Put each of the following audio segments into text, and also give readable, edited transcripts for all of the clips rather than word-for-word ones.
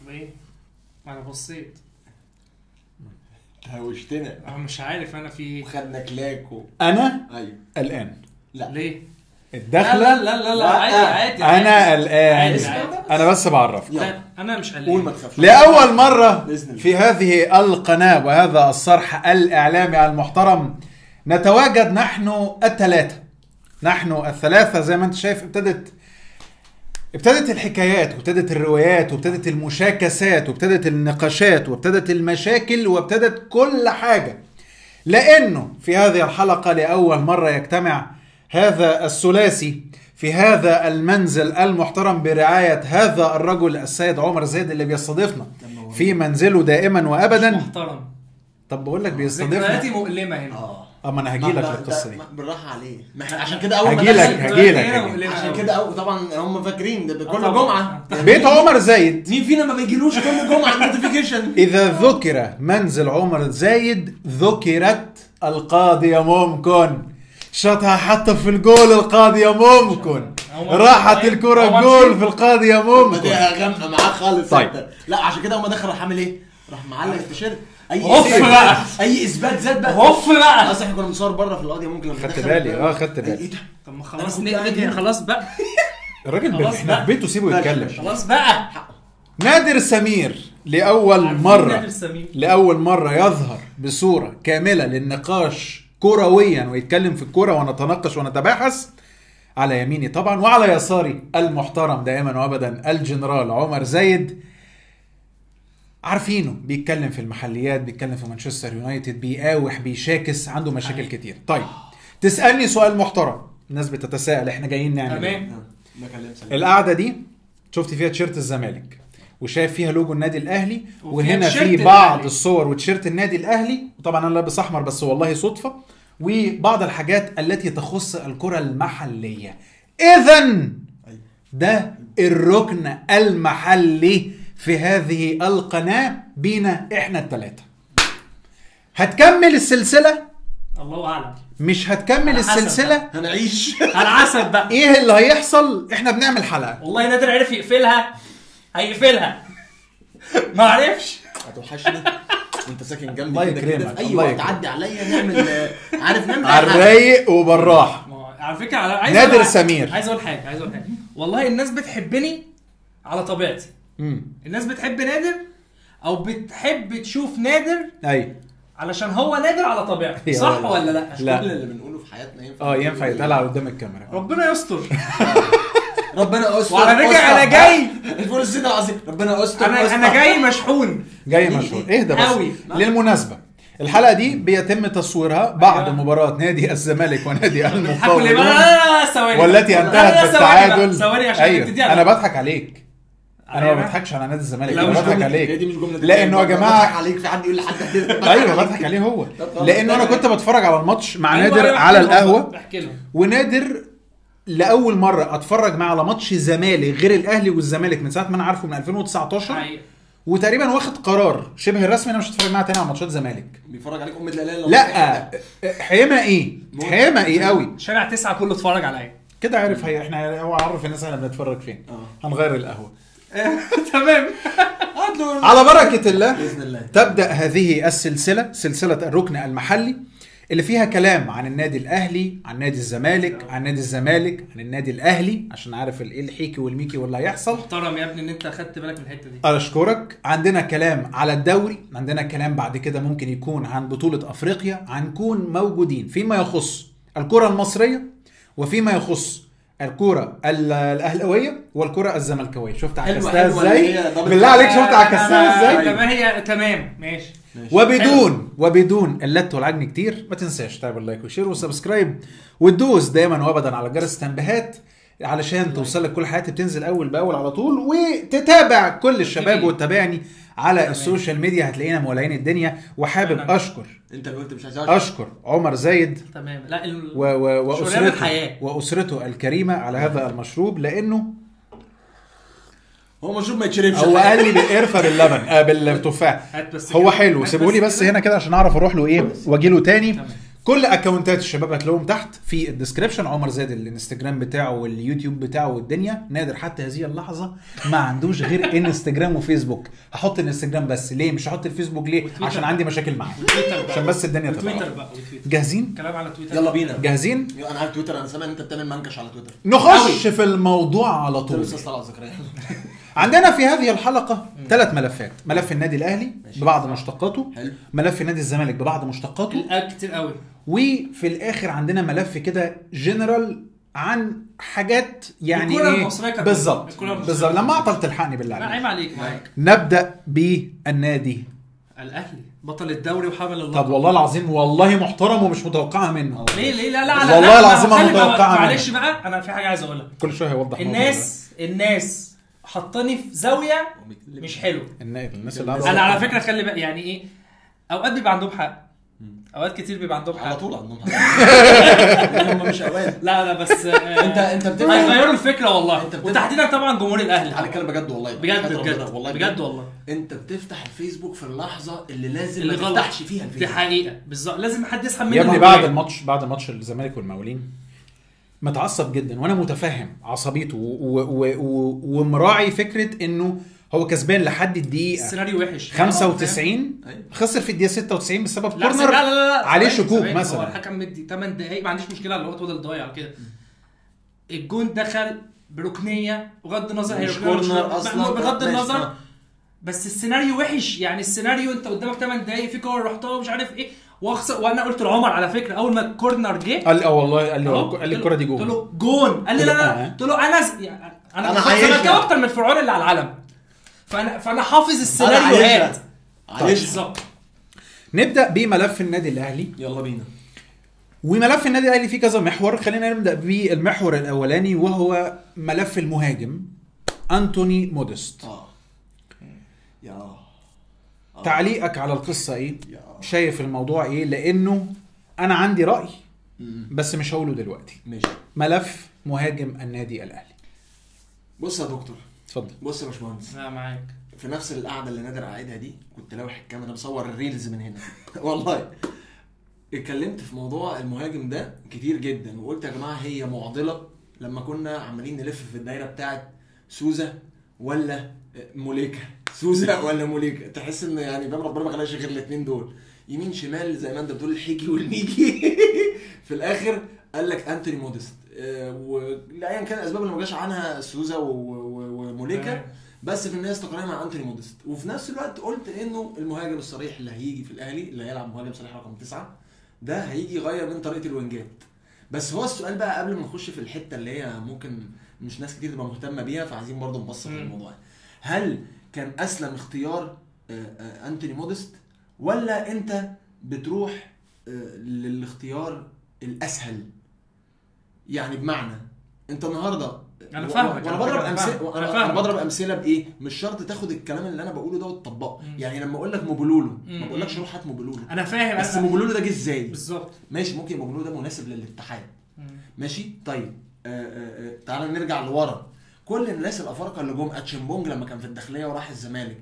ايه؟ انا بصيت هوشتنا. انا مش عارف انا في ايه. خدنا كلاكو. انا ايوه الان. لا ليه؟ الدخله. لا عادي انا الان. عادي. انا بس بعرف. لا انا مش قلقان. قول ما تخافش. لأول مرة في هذه القناة وهذا الصرح الإعلامي المحترم نتواجد نحن الثلاثة زي ما انت شايف. ابتدت الحكايات وابتدت الروايات وابتدت المشاكسات وابتدت النقاشات وابتدت المشاكل وابتدت كل حاجة، لأنه في هذه الحلقة لأول مرة يجتمع هذا الثلاثي في هذا المنزل المحترم برعاية هذا الرجل السيد عمر زايد اللي بيستضيفنا في منزله دائما وأبدا. محترم. طب بقول لك بيستضيفنا. ذكرياتي مؤلمة هنا. اما انا هجيلك للقصه دي بالراحه عليه. ما احنا عشان كده اول ما هجيلك عشان كده طبعا هم فاكرين ده كل جمعه بيت عمر زايد. مين فينا ما بيجيلوش كل جمعه نوتيفيكيشن؟ اذا ذكر منزل عمر زايد ذكرت القاضيه ممكن شاطها حتى في الجول. القاضيه ممكن راحت الكره جول في القاضيه ممكن. بديها غامقه معاه خالص. طيب. لا عشان كده اول ما دخل راح عامل ايه؟ راح معلق التيشيرت. اي اثبات ذات بقى. هوف بقى. اصل احنا كنا بنصور بره في القضيه. ممكن لما خدت بالي. خدت بالي. ايه ده؟ طب ما خلاص نقلب. خلاص بقى الراجل احنا في بيته سيبه يتكلم. خلاص بقى. نادر سمير لأول مرة يظهر بصورة كاملة للنقاش كرويا ويتكلم في الكرة ونتناقش ونتباحث. على يميني طبعا وعلى يساري المحترم دائما وابدا الجنرال عمر زايد. عارفينه بيتكلم في المحليات، بيتكلم في مانشستر يونايتد، بيقاوح، بيشاكس، عنده مشاكل كتير. طيب تسألني سؤال محترم. الناس بتتساءل احنا جايين نعمل ايه؟ القعدة دي شفت فيها تيشيرت الزمالك وشايف فيها لوجو النادي الاهلي وهنا في بعض الصور وتيشيرت النادي الاهلي، وطبعا انا لابس احمر بس والله صدفة، وبعض الحاجات التي تخص الكرة المحلية. اذن ده الركن المحلي في هذه القناة بينا احنا الثلاثة. هتكمل السلسلة؟ الله اعلم. مش هتكمل السلسلة؟ هنعيش على حسب بقى ايه اللي هيحصل. احنا بنعمل حلقة. والله نادر عرف يقفلها هيقفلها. ما عرفش. هتوحشني وانت ساكن جنبي الله كده يكرمك. اي وقت تعدي عليا نعمل عارف نعمل على الرايق وبالراحة. على فكرة نادر سمير عايز اقول حاجة. والله الناس بتحبني على طبيعتي. الناس بتحب نادر او بتحب تشوف نادر علشان هو نادر على طبيعته. صح ولا لا؟ لا. كل اللي بنقوله في حياتنا ينفع يتقال على قدام الكاميرا. ربنا يستر. ربنا استر. وعلى فكرة انا جاي الفول الزيت العظيم. ربنا استر. انا جاي مشحون. اهدى بس. بالمناسبة الحلقة دي بيتم تصويرها بعد مباراة نادي الزمالك ونادي المقاولون والتي انتهت بالتعادل. ايوه انا بضحك عليك. انا ما بضحكش على نادي الزمالك. انا بضحك عليك لانه يا جماعه بضحك عليك. في حد يقول لحد كده؟ ايوه بضحك عليه هو. لانه انا كنت بتفرج على الماتش مع نادر على القهوه، ونادر لاول مره اتفرج معاه على ماتش زمالك غير الاهلي والزمالك من ساعه ما انا عارفه من 2019. وتقريبا واخد قرار شبه رسمي انا مش هتفرج معاه تاني على ماتشات زمالك. بيتفرج عليك ام لا حيمه ايه قوي. شارع 9 كله اتفرج عليا كده. عارف احنا هو عرف الناس احنا بنتفرج فين. هنغير القهوه. تمام. على بركة الله بإذن الله تبدأ هذه السلسلة، سلسلة الركن المحلي اللي فيها كلام عن النادي الأهلي، عن نادي الزمالك، عن نادي الزمالك، عن النادي الأهلي، عشان عارف ايه الحيكي والميكي واللي هيحصل. محترم يا ابني ان انت خدت بالك من الحتة دي. أشكرك. عندنا كلام على الدوري، عندنا كلام بعد كده ممكن يكون عن بطولة أفريقيا، هنكون موجودين فيما يخص الكرة المصرية وفيما يخص الكرة الأهلاوية والكرة الزملكاوية. شفت عكستها ازاي؟ بالله عليك شفت عكستها ازاي؟ تمام. هي تمام ماشي. وبدون اللت والعجن كتير. ما تنساش تعمل لايك وشير وسبسكرايب وتدوس دايما وابدا على جرس التنبيهات علشان توصلك كل حياتي بتنزل اول باول على طول، وتتابع كل الشباب وتتابعني على السوشيال ميديا. هتلاقينا مولعين الدنيا. وحابب اشكر انت اللي قلت مش عايز اشكر عمر زايد. تمام. لا واسرته الكريمه على هذا المشروب، لانه هو مشروب ما يتشربش. هو قال لي بالقرفه باللبن بالتفاح. هو حلو. سيبوا لي بس هنا كده عشان اعرف اروح له ايه واجي له تاني. كل اكونتات الشباب هتلاقوهم تحت في الديسكريبشن. عمر زاد الانستجرام بتاعه واليوتيوب بتاعه والدنيا. نادر حتى هذه اللحظه ما عندوش غير انستجرام وفيسبوك. هحط الانستجرام بس ليه؟ مش هحط الفيسبوك ليه؟ عشان عندي مشاكل معاه، عشان بس الدنيا تبقى. جاهزين؟ كلام على تويتر. يلا بينا. جاهزين؟ انا على تويتر. انا سامع ان انت بتعمل منكش على تويتر. نخش في الموضوع على طول. عندنا في هذه الحلقة 3 ملفات. ملف النادي الأهلي ببعض مشتقاته، ملف نادي الزمالك ببعض مشتقاته كتير قوي، وفي الآخر عندنا ملف كده جنرال عن حاجات يعني الكرة المصرية. بالظبط لما أعطل تلحقني بالله. لا عيب عليك. معاك. نبدأ بالنادي الأهلي بطل الدوري وحامل اللقب. طب والله العظيم والله محترم ومش متوقعها منه. ليه لا والله العظيم ما متوقعها منه. معلش بقى انا في حاجة عايز اقولها. كل شوية هيوضح. الناس حطاني في زاويه مش حلو. الناس اللي انا على فكره خلي بقى يعني ايه، اوقات بيبقى عندهم حق، اوقات كتير بيبقى عندهم حق، على طول عندهم حق. هم مش اوقات. لا بس انت هيغيروا الفكره والله. وتحديدا طبعا جمهور الاهلي. على كلام بجد والله. بجد والله. انت بتفتح الفيسبوك في اللحظه اللي لازم ما تفتحش فيها الفيسبوك. دي حقيقه بالظبط. لازم حد يسحب منه. يا ابني بعد ماتش الزمالك والمقاولين متعصب جدا، وانا متفهم عصبيته ومراعي فكره انه هو كسبان لحد الدقيقه السيناريو وحش 95 خسر في الدقيقه 96 بسبب كورنر عليه شكوك مثلا. هو الحكم مدي 8 دقايق ما عنديش مشكله اللي هو فضل ضايع كده. الجون دخل بركنيه بغض النظر هي كورنر اصلا بغض النظر، بس السيناريو وحش. يعني السيناريو انت قدامك 8 دقايق في كور رحتها ومش عارف ايه واخسر. وانا قلت لعمر على فكره اول ما الكورنر جه قال والله قال لي الكره دي جون. قلت له جون. قال لي لا قلت له انا زملكاوي اكتر من الفرعون اللي على العلم. فانا حافظ السيناريوهات بالظبط. نبدا بملف النادي الاهلي. يلا بينا. وملف النادي الاهلي فيه كذا محور. خلينا نبدا بالمحور الاولاني وهو ملف المهاجم أنتوني مودست. تعليقك على القصه ايه؟ شايف الموضوع ايه؟ لانه انا عندي راي بس مش هقوله دلوقتي. ماشي. ملف مهاجم النادي الاهلي. بص يا دكتور. اتفضل. بص يا باشمهندس. لا معاك. في نفس القعده اللي نادر قاعدها دي كنت لوح الكاميرا انا بصور الريلز من هنا والله اتكلمت في موضوع المهاجم ده كتير جدا وقلت يا جماعه هي معضله لما كنا عمالين نلف في الدايره بتاعه سوزا ولا موليكا. سوزا ولا موليكا. تحس ان يعني فاهم ربنا ما خلاش غير الاثنين دول يمين شمال زي ما انت بتقول الحيجي والميجي. في الاخر قال لك انتوني مودست. ولايا كان الاسباب اللي ما جاش عنها سوزا وموليكا بس في الناس تقريبا مع انتوني مودست. وفي نفس الوقت قلت انه المهاجم الصريح اللي هيجي في الاهلي اللي هيلعب مهاجم صريح رقم 9 ده هيجي يغير من طريقه الوينجات. بس هو السؤال بقى قبل ما نخش في الحته اللي هي ممكن مش ناس كتير تبقى مهتمه بيها فعايزين برضو نبسط الموضوع. هل كان اسلم اختيار انتوني مودست ولا انت بتروح للاختيار الاسهل؟ يعني بمعنى انت النهارده انا فاهمك. انا بضرب امثله بايه؟ مش شرط تاخد الكلام اللي انا بقوله ده وتطبقه. يعني لما اقول لك موبولولو ما بقولكش روح هات موبولولو. انا فاهم بس موبولولو ده جه ازاي بالظبط. ماشي ممكن موبولولو ده مناسب للاتحاد ماشي. طيب تعال نرجع لورا. كل الناس الافارقه اللي جم اتشمبونج لما كان في الداخليه وراح الزمالك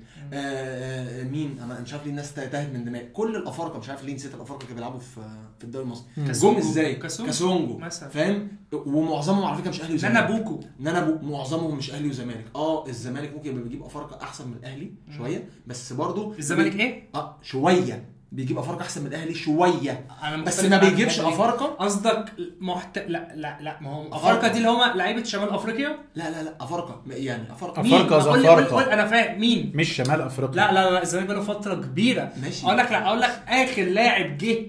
مين انا مش عارف ليه الناس تاهت من دماغي. كل الافارقه مش عارف ليه نسيت الافارقه كانوا بيلعبوا في الدوري المصري جم ازاي؟ كاسونجو فاهم. ومعظمهم على فكره مش اهلي وزمالك. نانابوكو معظمهم مش اهلي وزمالك. الزمالك ممكن يبقى بيجيب افارقه احسن من الاهلي شويه بس برضو الزمالك ايه شويه بيجيب افارقه احسن من الاهلي شويه بس ما بيجيبش افارقه. قصدك لا ما هو افارقه دي اللي هم لعيبه شمال افريقيا. لا افارقه يعني افارقه انا فاهم مين مش شمال افريقيا. لا الزمالك بقى له فتره كبيره. اقول لك اخر لاعب جه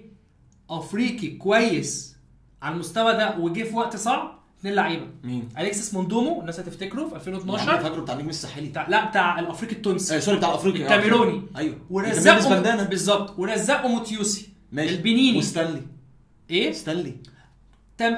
افريقي كويس على المستوى ده وجه في وقت صعب 2 لعيبه. مين؟ اليكسيس موندومو الناس هتفتكره في 2012. يعني فاكره بتاع النجم الساحلي بتاع الافريقي التونسي. سوري بتاع الافريقي الكاميروني. ايوه ورزقه بالظبط ورزقه موتيوسي البنيني وستانلي. ايه ستانلي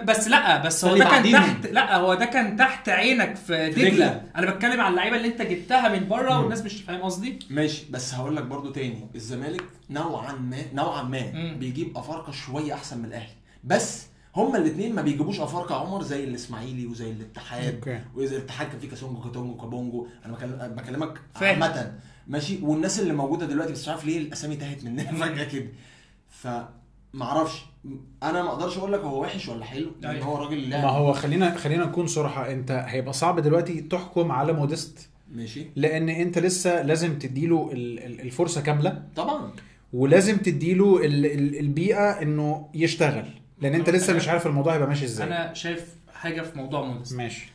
بس هو ده كان تحت. لا هو ده كان تحت عينك في دجله. انا بتكلم على اللعيبه اللي انت جبتها من بره والناس مش فاهم قصدي. ماشي بس هقول لك برضو تاني الزمالك نوعا ما بيجيب افارقه شويه احسن من الاهلي بس هما الاثنين ما بيجيبوش افارقه عمر زي الاسماعيلي وزي الاتحاد. واذا الاتحاد كان فيه كاسونجو كابونجو. انا بكلمك عامه ماشي. والناس اللي موجوده دلوقتي بس مش عارف ليه الاسامي تاهت مننا فجاه كده. ما اعرفش، انا ما اقدرش اقول لك هو وحش ولا حلو لان هو راجل ما هو خلينا نكون صراحه، انت هيبقى صعب دلوقتي تحكم على مودست ماشي، لان انت لسه لازم تديله الفرصه كامله طبعا، ولازم تديله البيئه انه يشتغل، لان انت لسه مش عارف الموضوع هيبقى ماشي ازاي. انا شايف حاجه في موضوع مودست، ماشي،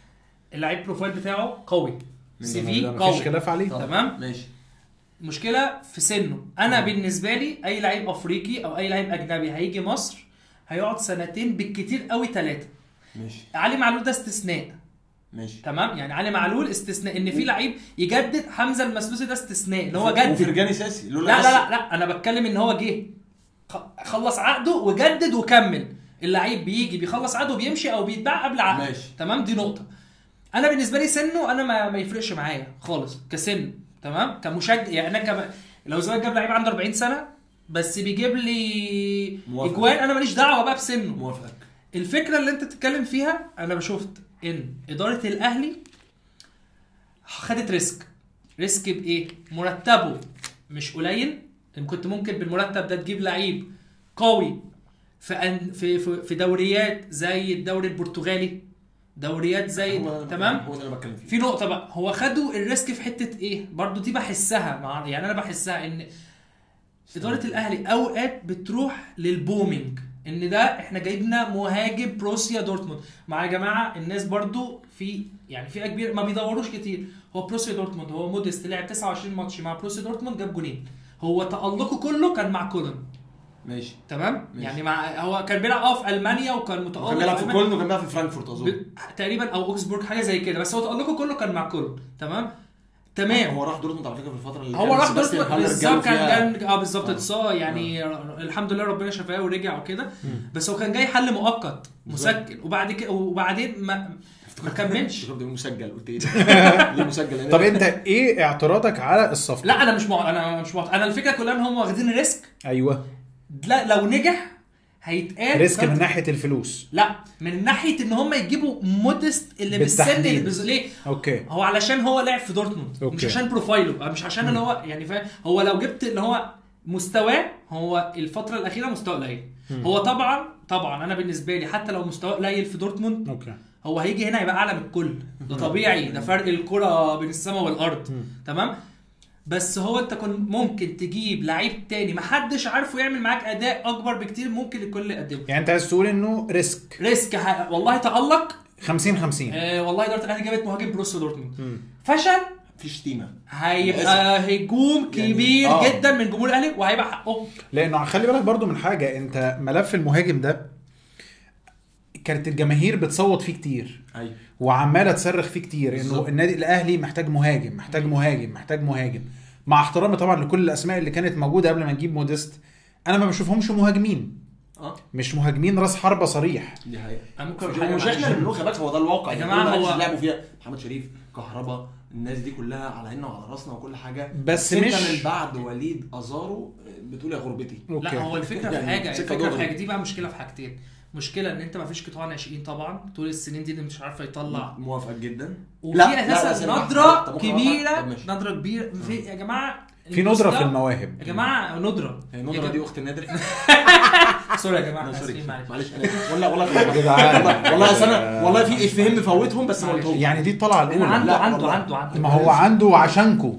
اللعيب بروفايل بتاعه قوي، سي في قوي، مفيش خلاف عليه، تمام، ماشي. مشكله في سنه. انا بالنسبه لي اي لعيب افريقي او اي لعيب اجنبي هيجي مصر هيقعد 2 بالكتير قوي 3. ماشي. علي معلول ده استثناء، ماشي، تمام، يعني علي معلول استثناء ان في لعيب يجدد. حمزه المسلوسي ده استثناء ان هو جدد، وفرجاني ساسي لا لا لا لا، انا بتكلم ان هو جه خلص عقده وجدد وكمل. اللعيب بيجي بيخلص عقده وبيمشي او بيتباع قبل عقده، تمام، دي نقطه. انا بالنسبه لي سنه انا ما يفرقش معايا خالص كسن، تمام، كمشجع. يعني انا لو زمان جاب لعيب عنده 40 سنه بس بيجيب لي اجوان، انا ماليش دعوه بقى بسنه. موافقك. الفكره اللي انت بتتكلم فيها، انا بشوفت ان اداره الاهلي خدت ريسك بايه؟ مرتبه مش قليل، ان كنت ممكن بالمرتب ده تجيب لعيب قوي في دوريات زي الدوري البرتغالي، دوريات زي تمام. هو ده اللي بتكلم فيه. في نقطه بقى، هو خدوا الريسك في حته ايه برضو، دي بحسها يعني انا بحسها ان اداره الاهلي اوقات بتروح للبومينج، ان ده احنا جايبنا مهاجم بروسيا دورتموند. مع يا جماعه الناس برضو في يعني فئه كبيره ما بيدوروش كتير. هو بروسيا دورتموند، هو مودست لعب 29 ماتش مع بروسيا دورتموند، جاب جونين، هو تألقه كله كان مع كولن، ماشي، تمام، ماشي. يعني مع هو كان بيلعب في المانيا وكان متألق، كان بيلعب في كولن وكان بيلعب في فرانكفورت اظن تقريبا او اوكسبورغ حاجه زي كده، بس هو تألقه كله كان مع كولن، تمام. هو راح دورتموند على فكره في الفتره اللي هو راح دورتموند بالظبط، كان بالظبط اتصاب يعني الحمد لله ربنا شفاه ورجع وكده، بس هو كان جاي حل مؤقت مسجل، وبعد كده وبعدين ما كملش. مسجل قلت ايه ليه مسجل؟ طب انت ايه اعتراضك على الصفقه؟ لا انا مش انا الفكره كلها ان هم واخدين ريسك. ايوه، لا لو نجح هيتقال ريسك من ناحيه الفلوس، لا من ناحيه ان هم يجيبوا مودست اللي بالسن ليه. اوكي، هو علشان هو لعب في دورتموند، مش عشان بروفايله، مش عشان اللي هو يعني فاهم. هو لو جبت اللي هو مستواه، هو الفتره الاخيره مستوى قليل. هو طبعا انا بالنسبه لي حتى لو مستوى قليل في دورتموند، اوكي، هو هيجي هنا يبقى اعلى من الكل، ده طبيعي، ده فرق الكره بين السماء والارض، تمام. بس هو انت كنت ممكن تجيب لعيب تاني محدش عارفه يعمل معاك اداء اكبر بكتير ممكن الكل يقدمه. يعني انت عايز تقول انه ريسك والله تألق 50-50. والله اداره الاهلي جابت مهاجم بروسيا دورتموند، فشل في شتيمه، هيبقى هجوم كبير جدا من جمهور الاهلي وهيبقى حقه. لانه خلي بالك برضو من حاجه، انت ملف المهاجم ده كانت الجماهير بتصوت فيه كتير، ايوه، وعماله تصرخ فيه كتير انه النادي الاهلي محتاج مهاجم. مع احترامي طبعا لكل الاسماء اللي كانت موجوده قبل ما نجيب مودست، انا ما بشوفهمش مهاجمين، مش مهاجمين راس حربه صريح. دي حقيقه، ممكن مش احنا اللي بنقول خباك، هو ده الواقع يا جماعه. هو لعبوا فيها محمد شريف، كهربا، الناس دي كلها على عيننا وعلى راسنا وكل حاجه، بس مش من بعد وليد ازارو بتقول يا غربتي. لا هو الفكره في حاجه، الفكره في حاجه دي بقى مشكله في حاجتين. مشكله ان انت ما فيش قطاع ناشئين طبعا طول السنين دي اللي مش عارفه يطلع. موافق جدا. وفي اساسا ندره كبيره في يا جماعه، في ندره في المواهب يا جماعه، ندره. هي ندره دي اخت النادر. سوري يا جماعه، معلش والله انا والله في افهم مفوتهم بس ما قلتهم. يعني دي الطلعه الاولى. عنده ما هو عنده عشانكو،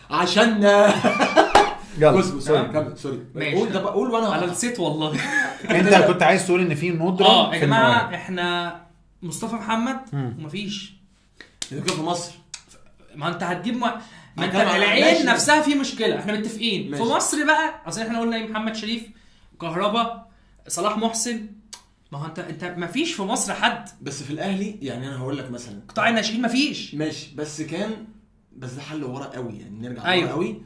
عشان سوري قول وانا نسيت والله. انت كنت عايز تقول ان في ندره يا جماعه. احنا مصطفى محمد ومفيش في مصر. ما انت هتجيب ما انت العين نفسها في مشكله، احنا متفقين ماشي. في مصر بقى اصل احنا قلنا ايه، محمد شريف، كهربا، صلاح محسن، ما هو انت مفيش في مصر حد. بس في الاهلي يعني انا هقول لك مثلا قطاع الناشئين مفيش ماشي، بس ده حل ورا قوي، يعني نرجع أيوة. ورا قوي.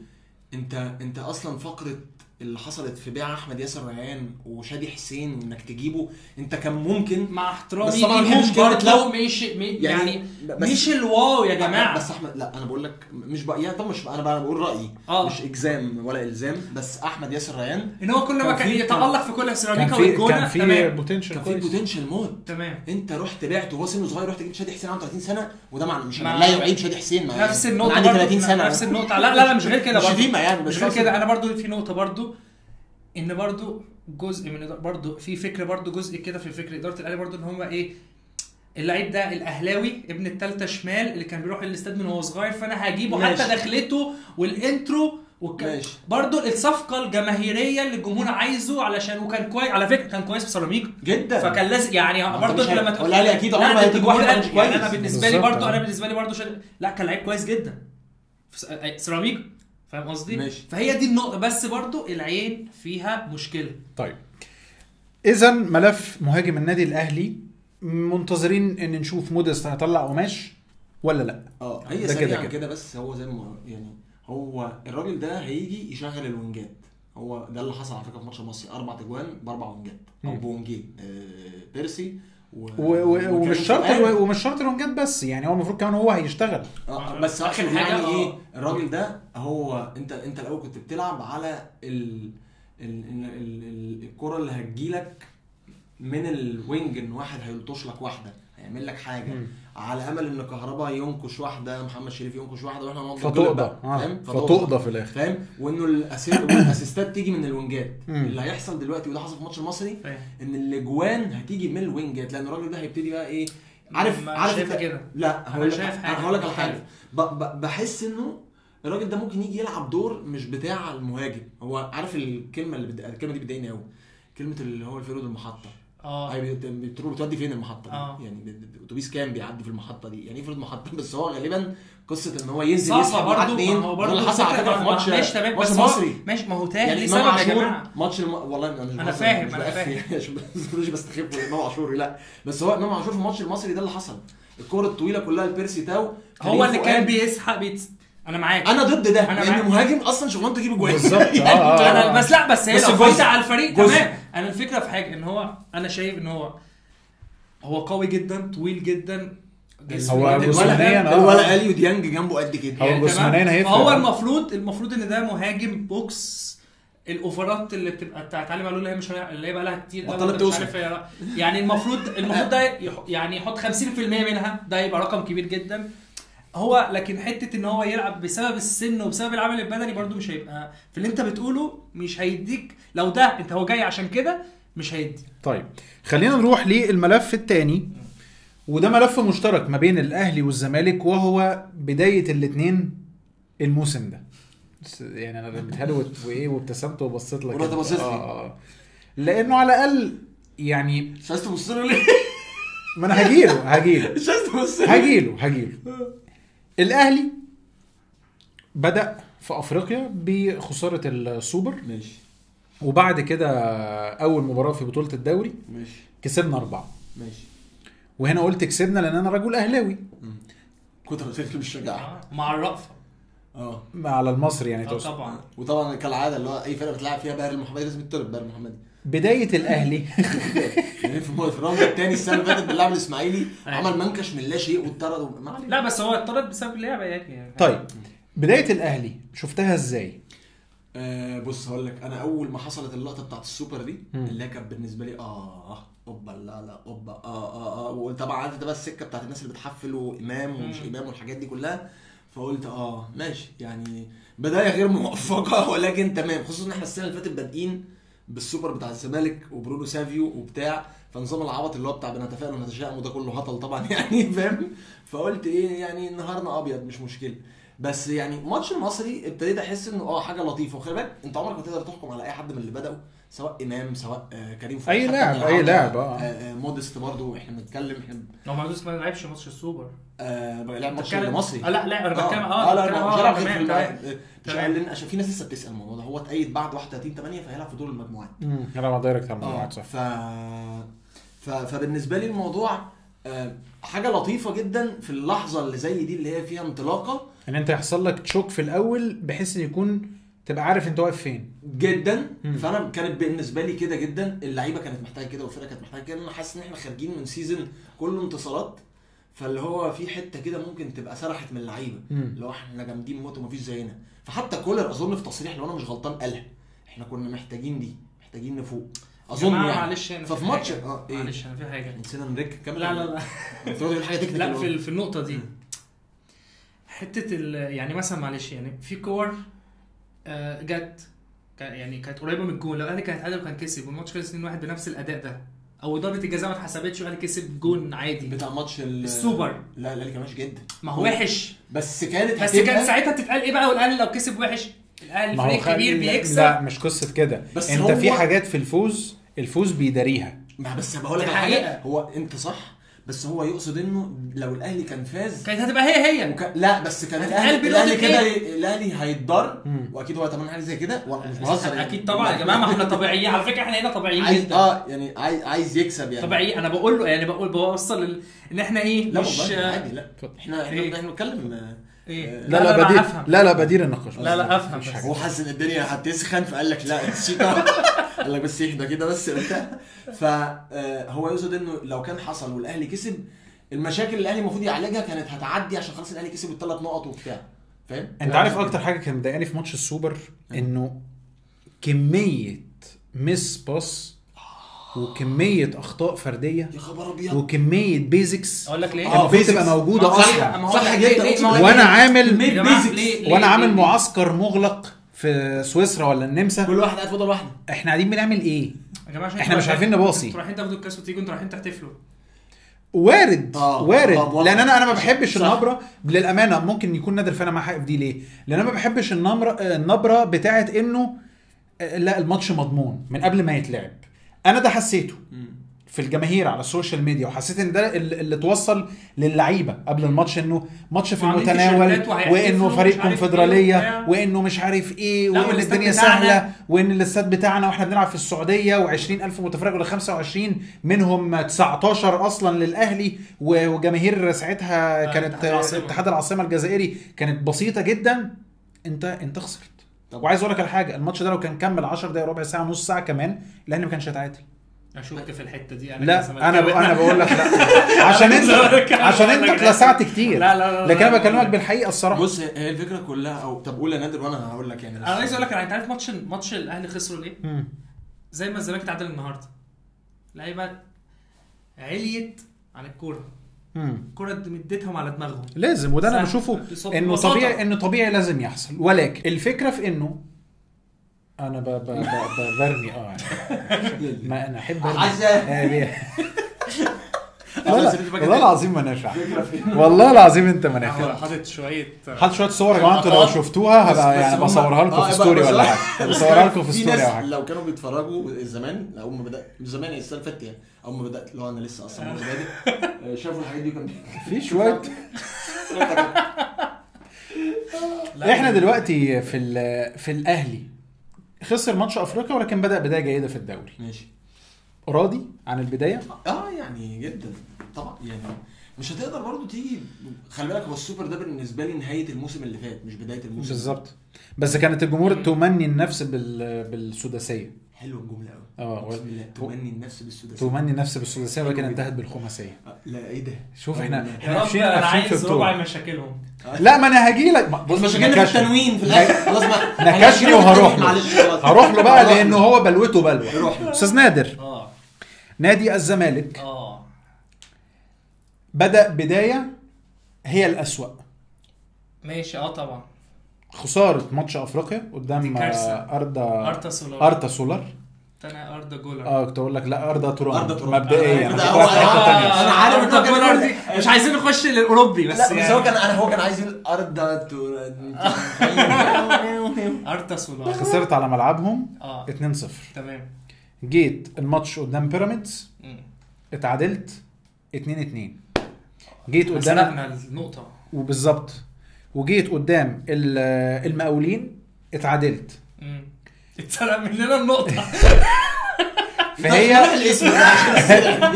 انت اصلا فقره اللي حصلت في بيع احمد ياسر ريان وشادي حسين وانك تجيبه، انت كان ممكن مع احترامي بس طبعا مش لو يعني مش الواو يا جماعه. بس احمد، لا انا بقول لك مش بقى يعني، طب مش انا بقول رايي مش اجزام ولا الزام، بس احمد ياسر ريان ان هو كل ما كان يتالق في كل سيراميكا والجونه كان في بوتنشال موت، تمام. انت رحت بعته وهو سنه صغير، رحت جبت شادي حسين عنده 30 سنه، وده مش لا يعيب شادي حسين نفس النقطه، عندي 30 سنه نفس النقطه. لا مش غير كده برضه، مش غير كده. انا برضو في نقطه برضو، ان برضو جزء من برضو في فكره، برضو جزء كده في فكره اداره الاهلي برضو ان هم ايه، اللعيب ده الاهلاوي ابن الثالثه شمال اللي كان بيروح الاستاد من وهو صغير، فانا هجيبه حتى دخلته والانترو برضو الصفقه الجماهيريه اللي الجمهور عايزه علشان، وكان كويس على فكره، كان كويس في سيراميكا جدا، فكان لازم يعني برضو لما تقول لي اكيد عمره ما هتيجي واحد مش كويس. يعني انا بالنسبه لي برضو لا كان لعيب كويس جدا في سيراميكا، فاهم قصدي؟ فهي دي النقطه، بس برضو العين فيها مشكله. طيب اذا ملف مهاجم النادي الاهلي منتظرين ان نشوف موديست هيطلع قماش ولا لا؟ هي سريعا كده بس هو زي ما يعني هو الراجل ده هيجي يشغل الوينجات، هو ده اللي حصل على فكره في ماتش مصري، 4 تجوان ب4 وينجات او بونجين بيرسي ومش شرط الوينجات بس، يعني هو المفروض كمان هو هيشتغل بس اخر حاجه يعني ايه الراجل ده هو انت الاول كنت بتلعب على الكره اللي هتجيلك من الوينج، ان واحد هيلطش لك واحده هيعمل لك حاجه على امل ان كهربا ينكش واحده، محمد شريف ينكش واحده، واحنا نقعد فتقضى في الاخر، فاهم؟ وانه الاسيستات تيجي من الوينجات. اللي هيحصل دلوقتي وده حصل في الماتش المصري ان الاجوان هتيجي من الوينجات، لان الراجل ده هيبتدي بقى ايه، عارف كده. لا هقول لك على حاجه، بحس انه الراجل ده ممكن يجي يلعب دور مش بتاع المهاجم. هو عارف الكلمه دي بتضايقني قوي، كلمه اللي هو الفيرود المحطه. بتودي فين المحطه دي؟ يعني الاتوبيس كام بيعدي في المحطه دي؟ يعني افرض محطه، بس هو غالبا قصه ان هو ينزل يسحب برضه، هو برضه اللي حصل على فكره في ماتش مصري. ماشي، ما هو تاني لسبب يا جماعه ماتش والله انا فاهم مش بستخف امام عاشور، لا بس هو امام عاشور في الماتش المصري ده اللي حصل، الكره الطويله كلها البيرسي تاو هو اللي كان بيسحب انا معاك، انا ضد ده، لان المهاجم اصلا شغلانته تجيب جوان بالظبط. انا بس هي لو فايده على الفريق تمام. انا الفكره في حاجه ان انا شايف ان هو قوي جدا، طويل جدا، هو جسمانيا ولا اليو ديانج جنبه قد كده، هو جسمانيا هيفرق. هو المفروض ان ده مهاجم بوكس. الاوفرات اللي بتبقى بتاعت علي معلول اللي هي مش اللي هي بقى لها كتير مش عارف يعني المفروض ده يعني يحط 50% منها، ده يبقى رقم كبير جدا. هو لكن حته ان هو يلعب بسبب السن وبسبب العامل البدني برضو مش هيبقى في اللي انت بتقوله، مش هيديك لو ده انت هو جاي عشان كده مش هيدي. طيب خلينا نروح للملف الثاني، وده ملف مشترك ما بين الاهلي والزمالك، وهو بدايه الاثنين الموسم ده. يعني انا بتهلوت وايه وابتسمت وبصيت لك لانه على الاقل يعني مش عايز تبص له ليه؟ ما انا هجيله مش عايز تبص هجيله. الاهلي بدأ في افريقيا بخساره السوبر، ماشي، وبعد كده اول مباراه في بطوله الدوري ماشي كسبنا 4 ماشي. وهنا قلت كسبنا لان انا رجل اهلاوي، كنت قلت مش شجاع مع الرأفة على المصري يعني طبعا. وطبعا كالعاده اللي هو اي فرقه بتلعب فيها باهر المحمدي لازم تطرد باهر المحمدي. بدايه الاهلي يعني في الراوند الثاني السنه اللي فاتت بنلعب الاسماعيلي عمل منكش من لا شيء واتطرد لا بس هو اتطرد بسبب اللعبه يعني. طيب بدايه الاهلي شفتها ازاي؟ بص هقول لك، انا اول ما حصلت اللقطه بتاعت السوبر دي اللي كانت بالنسبه لي اوبا لا اوبا وقلت طبعا عارف ده بس السكه بتاعت الناس اللي بتحفل وامام ومش امام والحاجات دي كلها، فقلت ماشي يعني بدايه غير موفقه ولكن تمام، خصوصا ان احنا السنه اللي فاتت بادئين بالسوبر بتاع الزمالك وبرونو سافيو وبتاع، فنظام العبط اللي هو بتاع بنتفائل ونتشائم وده كله هطل طبعا يعني فاهم. فقلت ايه يعني نهارنا ابيض مش مشكله. بس يعني ماتش المصري ابتديت احس انه حاجه لطيفه، وخلي بالك انت عمرك ما تقدر تحكم على اي حد من اللي بداوا، سواء امام سواء كريم اي لاعب مودست برضو احنا بنتكلم لو مودست ما لعبش ماتش السوبر لعب ماتش المصري. لا انا بتكلم مش قال عشان في ناس لسه بتسال الموضوع ده، هو اتأيد بعد 31/8 فهيلعب في دور المجموعات. هيلعب دايركت على المجموعات صح. فبالنسبه لي الموضوع حاجه لطيفه جدا في اللحظه اللي زي دي اللي هي فيها انطلاقه، ان انت يحصل لك تشوك في الاول بحيث ان يكون تبقى عارف انت واقف فين جدا. فانا كانت بالنسبه لي كده جدا، اللعيبه كانت محتاجه كده والفرقه كانت محتاجه كده. انا حاسس ان احنا خارجين من سيزون كله انتصارات، فاللي هو في حته كده ممكن تبقى سرحت من اللعيبه اللي هو احنا جامدين موت ومفيش زينا. فحتى كولر اظن في تصريح لو انا مش غلطان قالها احنا كنا محتاجين نفوق اظن يعني. معلش ففي ماتش معلش انا في حاجه نسينا نرك كامل. لا في حاجه تكنيكال. لا في النقطه دي حته يعني مثلا معلش يعني في كور جت يعني كانت قريبه من الجون. لو الاهلي كان اتعادل وكان كسب والماتش خلص 2-1 بنفس الاداء ده، او ضربه الجزاء ما اتحسبتش والاهلي كسب جون عادي بتاع ماتش السوبر. لا الاهلي كان وحش جدا، ما هو وحش، بس كانت ساعتها بتتقال ايه بقى؟ والاهلي لو كسب وحش، الاهلي فريق كبير بيكسب. لا مش قصه كده، انت في حاجات في الفوز بيداريها. بس بقول لك حاجه، هو انت صح، بس هو يقصد انه لو الاهلي كان فاز كانت هتبقى هي لا بس كان الاهلي كده الاهلي هيتضر، واكيد هو اتمنى حاجه زي كده، مش بهزر اكيد طبعا يا جماعه، ما احنا طبيعيين على فكره، احنا هنا طبيعيين جدا يعني عايز يكسب يعني طبيعي. انا بقول له يعني بوصل ان احنا ايه، لا مش عادي. لا احنا بنتكلم ايه. لا بدير النقاش. لا افهم. هو حاسس ان الدنيا هتسخن فقال لك لا قال لك بس يهدى كده بس بتاع. فهو يقصد انه لو كان حصل والاهلي كسب، المشاكل اللي الاهلي المفروض يعالجها كانت هتعدي، عشان خلاص الاهلي كسب ال3 نقط وبتاع، فاهم؟ انت عارف اكتر حاجه كانت مضايقاني في ماتش السوبر انه كميه مس باس وكميه اخطاء فرديه يا خبر ابيض وكميه بيزكس. اقول لك ليه بتبقى موجوده اصلا صح جدا. وانا عامل معسكر مغلق في سويسرا ولا النمسا، كل واحد قاعد في اوضه لوحده. احنا قاعدين بنعمل ايه يا جماعه؟ احنا مش عارفين نباصي. انتوا رايحين تاخدوا الكاس وتيجوا انتوا رايحين تحتفلوا. وارد لان انا ما بحبش النبره للامانه. ممكن يكون نادر فانا مع حق في دي. ليه؟ لان انا ما بحبش النبره بتاعه انه لا الماتش مضمون من قبل ما يتلعب. انا ده حسيته في الجماهير على السوشيال ميديا، وحسيت ان ده اللي توصل للعيبه قبل الماتش، انه ماتش في المتناول، وانه فريق كونفدراليه، وانه مش عارف ايه، وان الدنيا سهله، وان الاستاد بتاعنا واحنا بنلعب في السعوديه و20,000 متفرج ولا 25 منهم 19 اصلا للاهلي، وجماهير ساعتها كانت اتحاد العاصمه الجزائري كانت بسيطه جدا. انت خسرت. وعايز اقول لك على حاجه، الماتش ده لو كان كمل 10 دقايق، ربع ساعه، نص ساعه كمان، الاهلي ما كانش هيتعادل. اشوفك في الحته دي. انا بقول لك لا عشان انت اتلسعت كتير. لا لكن انا بكلمك بالحقيقه الصراحه. بص هي الفكره كلها، او طب قول يا نادر وانا هقول لك. يعني انا عايز اقول لك، انت عارف ماتش الاهلي خسروا ليه؟ زي ما الزمالك اتعادل النهارده، اللعيبه عليت عن الكوره، الكوره مدتهم على دماغهم لازم. وده انا بشوفه انه طبيعي لازم يحصل. ولكن الفكره في انه انا برمي ما انا احب والله العظيم ما نافع، والله العظيم انت ما نافع. حاطط شويه صور يا جماعه، انتوا لو شفتوها هبقى يعني بصورها لكم في ستوري ولا حاجه. بصورها لكم في ستوري او حاجه. لو كانوا بيتفرجوا زمان، اول ما بدات زمان السنه اللي فاتت، يعني اول ما بدات، لو انا لسه اصلا بادئ، شافوا الحاجات دي، كان في شويه. احنا دلوقتي في الاهلي خسر ماتش افريقيا، ولكن بدأ بداية جيدة في الدوري. ماشي، راضي عن البداية؟ يعني جدا طبعا. يعني مش هتقدر برضو تيجي، خلي بالك هو السوبر ده بالنسبة لي نهاية الموسم اللي فات مش بداية الموسم بالظبط. بس كانت الجمهور تمني النفس بالسداسية. حلوه الجمله قوي. تمني النفس بالسداسيه، ولكن انتهت بالخماسيه. لا ايه ده؟ شوف احنا انا عايز ربع مشاكلهم. لا ما انا هاجي لك، بص مشاكلنا في التنوين في الاخر خلاص بقى. نكشني وهروح له بقى، لانه هو بلوته بلوه. استاذ نادر، نادي الزمالك بدأ بدايه هي الأسوأ. ماشي طبعا. خساره ماتش افريقيا قدام اردا سولار. انا اردا جولر. كنت اقول لك لا اردا تورون مبدئيا. انا عارف اردا جولر دي مش عايزين نخش للاوروبي بس يعني. هو كان عايز اردا تورون. اردا سولار. خسرت على ملعبهم 2-0. تمام. جيت الماتش قدام بيراميدز اتعادلت 2-2. جيت قدام سرقنا النقطه وبالظبط. وجيت قدام المقاولين اتعادلت. اتسرق مننا النقطه. فهي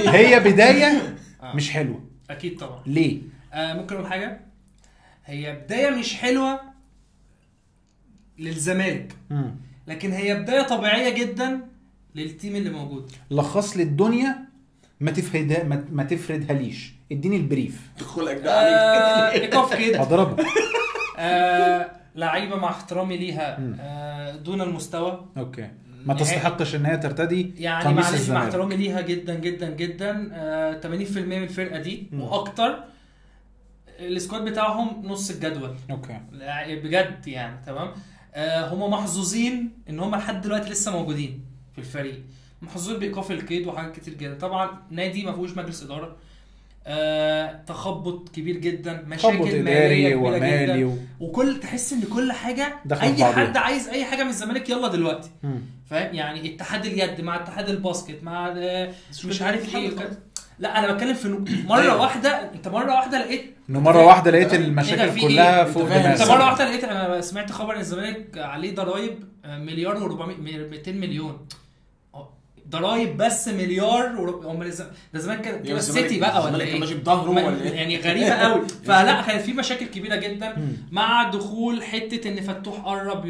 هي بدايه مش حلوه. اكيد طبعا. ليه؟ ممكن اقول حاجه، هي بدايه مش حلوه للزمالك، لكن هي بدايه طبيعيه جدا للتيم اللي موجود. لخص لي الدنيا، ما تفردها ليش، اديني البريف. تدخلك ده عليك ايقاف كده هضربه. لعيبه مع احترامي ليها دون المستوى. اوكي. ما تستحقش ان هي ترتدي يعني معلش، مع احترامي ليها جدا جدا جدا. 80% من الفرقه دي واكتر السكواد بتاعهم نص الجدول. اوكي بجد يعني. تمام. هم محظوظين ان هم لحد دلوقتي لسه موجودين في الفريق، محظوظين بايقاف القيد وحاجات كتير جدا. طبعا نادي ما فيهوش مجلس اداره، تخبط كبير جدا، مشاكل ماليه كبيره جدا، وكل تحس ان كل حاجه اي حد عايز اي حاجه من الزمالك يلا دلوقتي، فاهم يعني اتحاد اليد مع اتحاد الباسكت مع مش عارف ايه. لا انا بتكلم في مره واحده، انت مره واحده لقيت انه مره واحده لقيت المشاكل كلها فوق دماغك. انت مره واحده لقيت، انا سمعت خبر ان الزمالك عليه ضرايب مليار و400 200 مليون ضرايب، بس مليار ده زمان كده السيتي بقى ولا ايه؟ ماشي بظهره ولا ايه؟ يعني غريبه قوي. فلا كان في مشاكل كبيره جدا مع دخول حته ان فتوح قرب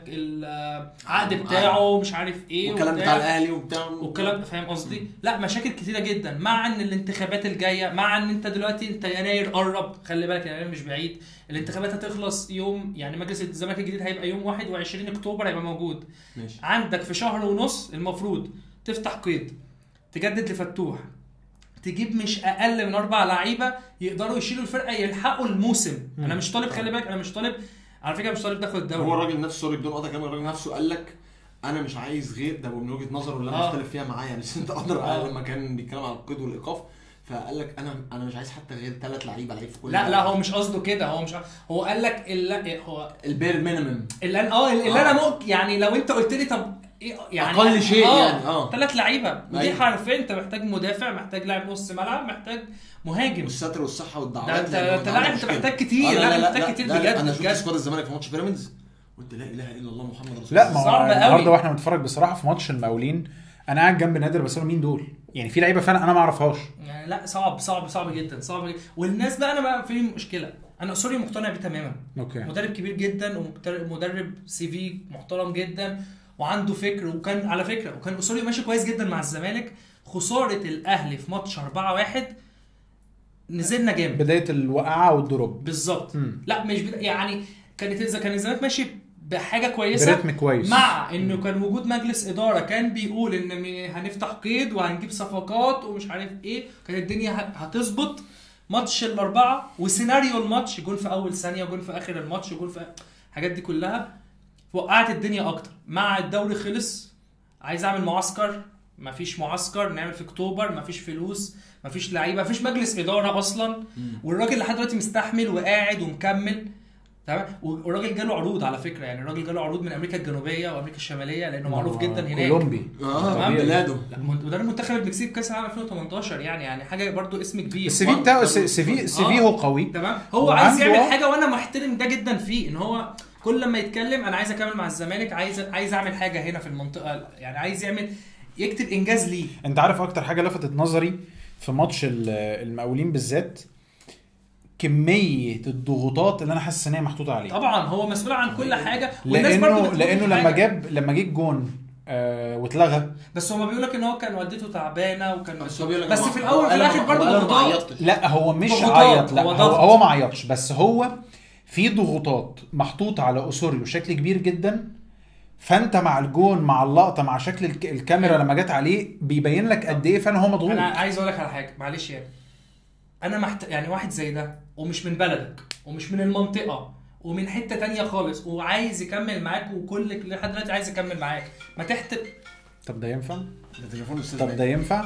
العقد بتاعه مش عارف ايه والكلام بتاع الاهلي وبتاع والكلام، فاهم قصدي؟ لا مشاكل كتيره جدا، مع ان الانتخابات الجايه، مع ان انت دلوقتي انت يناير قرب، خلي بالك يناير مش بعيد، الانتخابات هتخلص يوم، يعني مجلس الزمالك الجديد هيبقى يوم 21 اكتوبر هيبقى موجود. ماشي. عندك في شهر ونص المفروض تفتح قيد، تجدد لفتوح، تجيب مش اقل من 4 لعيبه يقدروا يشيلوا الفرقه يلحقوا الموسم. انا مش طالب، خلي بالك انا مش طالب على فكره، مش طالب داخل الدوري. هو الراجل نفسه سوري بدون قطع كلام، الراجل نفسه قال لك انا مش عايز غير ده من وجهه نظره اللي انا مختلف فيها معاه، يعني انت قدر لما كان بيتكلم على القيد والايقاف، فقال لك انا مش عايز حتى غير 3 لعيبه لعيب في كل. لا هو مش قصده كده، هو مش هو قال لك هو البير مينيمم اللي انا ممكن، يعني لو انت قلت لي طب ايه يعني اقل شيء يعني 3 لعيبه دي حرفيا، انت محتاج مدافع، محتاج لاعب نص ملعب، محتاج مهاجم، الستر والصحه والدعوات، انت لاعب، انت محتاج كتير، لا محتاج كتير بجد. انا شفت سكواد الزمالك في ماتش بيراميدز وانت لا اله الا الله محمد رسول الله. لا ما هو النهارده واحنا بنتفرج بصراحه في ماتش المقاولين، انا قاعد جنب نادر بس مين دول؟ يعني في لعيبه فعلا انا ما اعرفهاش. يعني لا صعب جدا، صعب جدا. والناس بقى انا بقى في مشكله، انا سوري مقتنع بيه تماما. أوكي. مدرب كبير جدا ومدرب سي في محترم جدا وعنده فكر، وكان على فكره وكان سوري ماشي كويس جدا مع الزمالك. خساره الاهلي في ماتش 4-1 نزلنا جامد، بدايه الوقعه والدروب بالظبط. لا مش يعني كان الزمالك ماشي بحاجه كويسه برتم كويس، مع انه كان وجود مجلس اداره كان بيقول ان هنفتح قيد وهنجيب صفقات ومش عارف ايه، كانت الدنيا هتظبط. ماتش الاربعه وسيناريو الماتش، جول في اول ثانيه وجول في اخر الماتش وجول في الحاجات دي كلها وقعت الدنيا اكتر. مع الدوري خلص، عايز اعمل معسكر، مفيش معسكر، نعمل في اكتوبر، مفيش فلوس، مفيش لعيبه، مفيش مجلس اداره اصلا، والراجل لحد دلوقتي مستحمل وقاعد ومكمل تمام. والراجل جاله عروض على فكره، يعني الراجل جاله عروض من امريكا الجنوبيه وامريكا الشماليه لانه معروف جدا هناك، كولومبي بلاده، مدرب منتخب المكسيك كاس العالم 2018 يعني حاجه برضو اسم كبير. السي في بتاعه سي في هو قوي تمام. هو عايز يعمل حاجه وانا محترم ده جدا فيه، ان هو كل لما يتكلم انا عايز اكمل مع الزمالك، عايز اعمل حاجه هنا في المنطقه، يعني عايز يكتب انجاز ليه. انت عارف اكتر حاجه لفتت نظري في ماتش المقاولين بالذات، كميه الضغوطات اللي انا حاسس ان هي محطوطه عليه. طبعا هو مسؤول عن كل حاجه، والناس لانه لما جه الجون واتلغى، بس هو بيقول لك ان هو كان والدته تعبانه وكان بس في الاول وفي الاخر برضه ضغوطات. لا هو مش عيط، لا هو ما عيطش، بس هو في ضغوطات محطوطه على اوسوريو بشكل كبير جدا. فانت مع الجون مع اللقطه مع شكل الكاميرا لما جت عليه بيبين لك قد ايه فعلا هو مضغوط. انا عايز اقول لك على حاجه معلش، يعني انا يعني واحد زي ده ومش من بلدك ومش من المنطقه ومن حته تانية خالص وعايز يكمل معاك، وكل لحد دلوقتي عايز يكمل معاك، ما طب ده ينفع؟ طب ده ينفع؟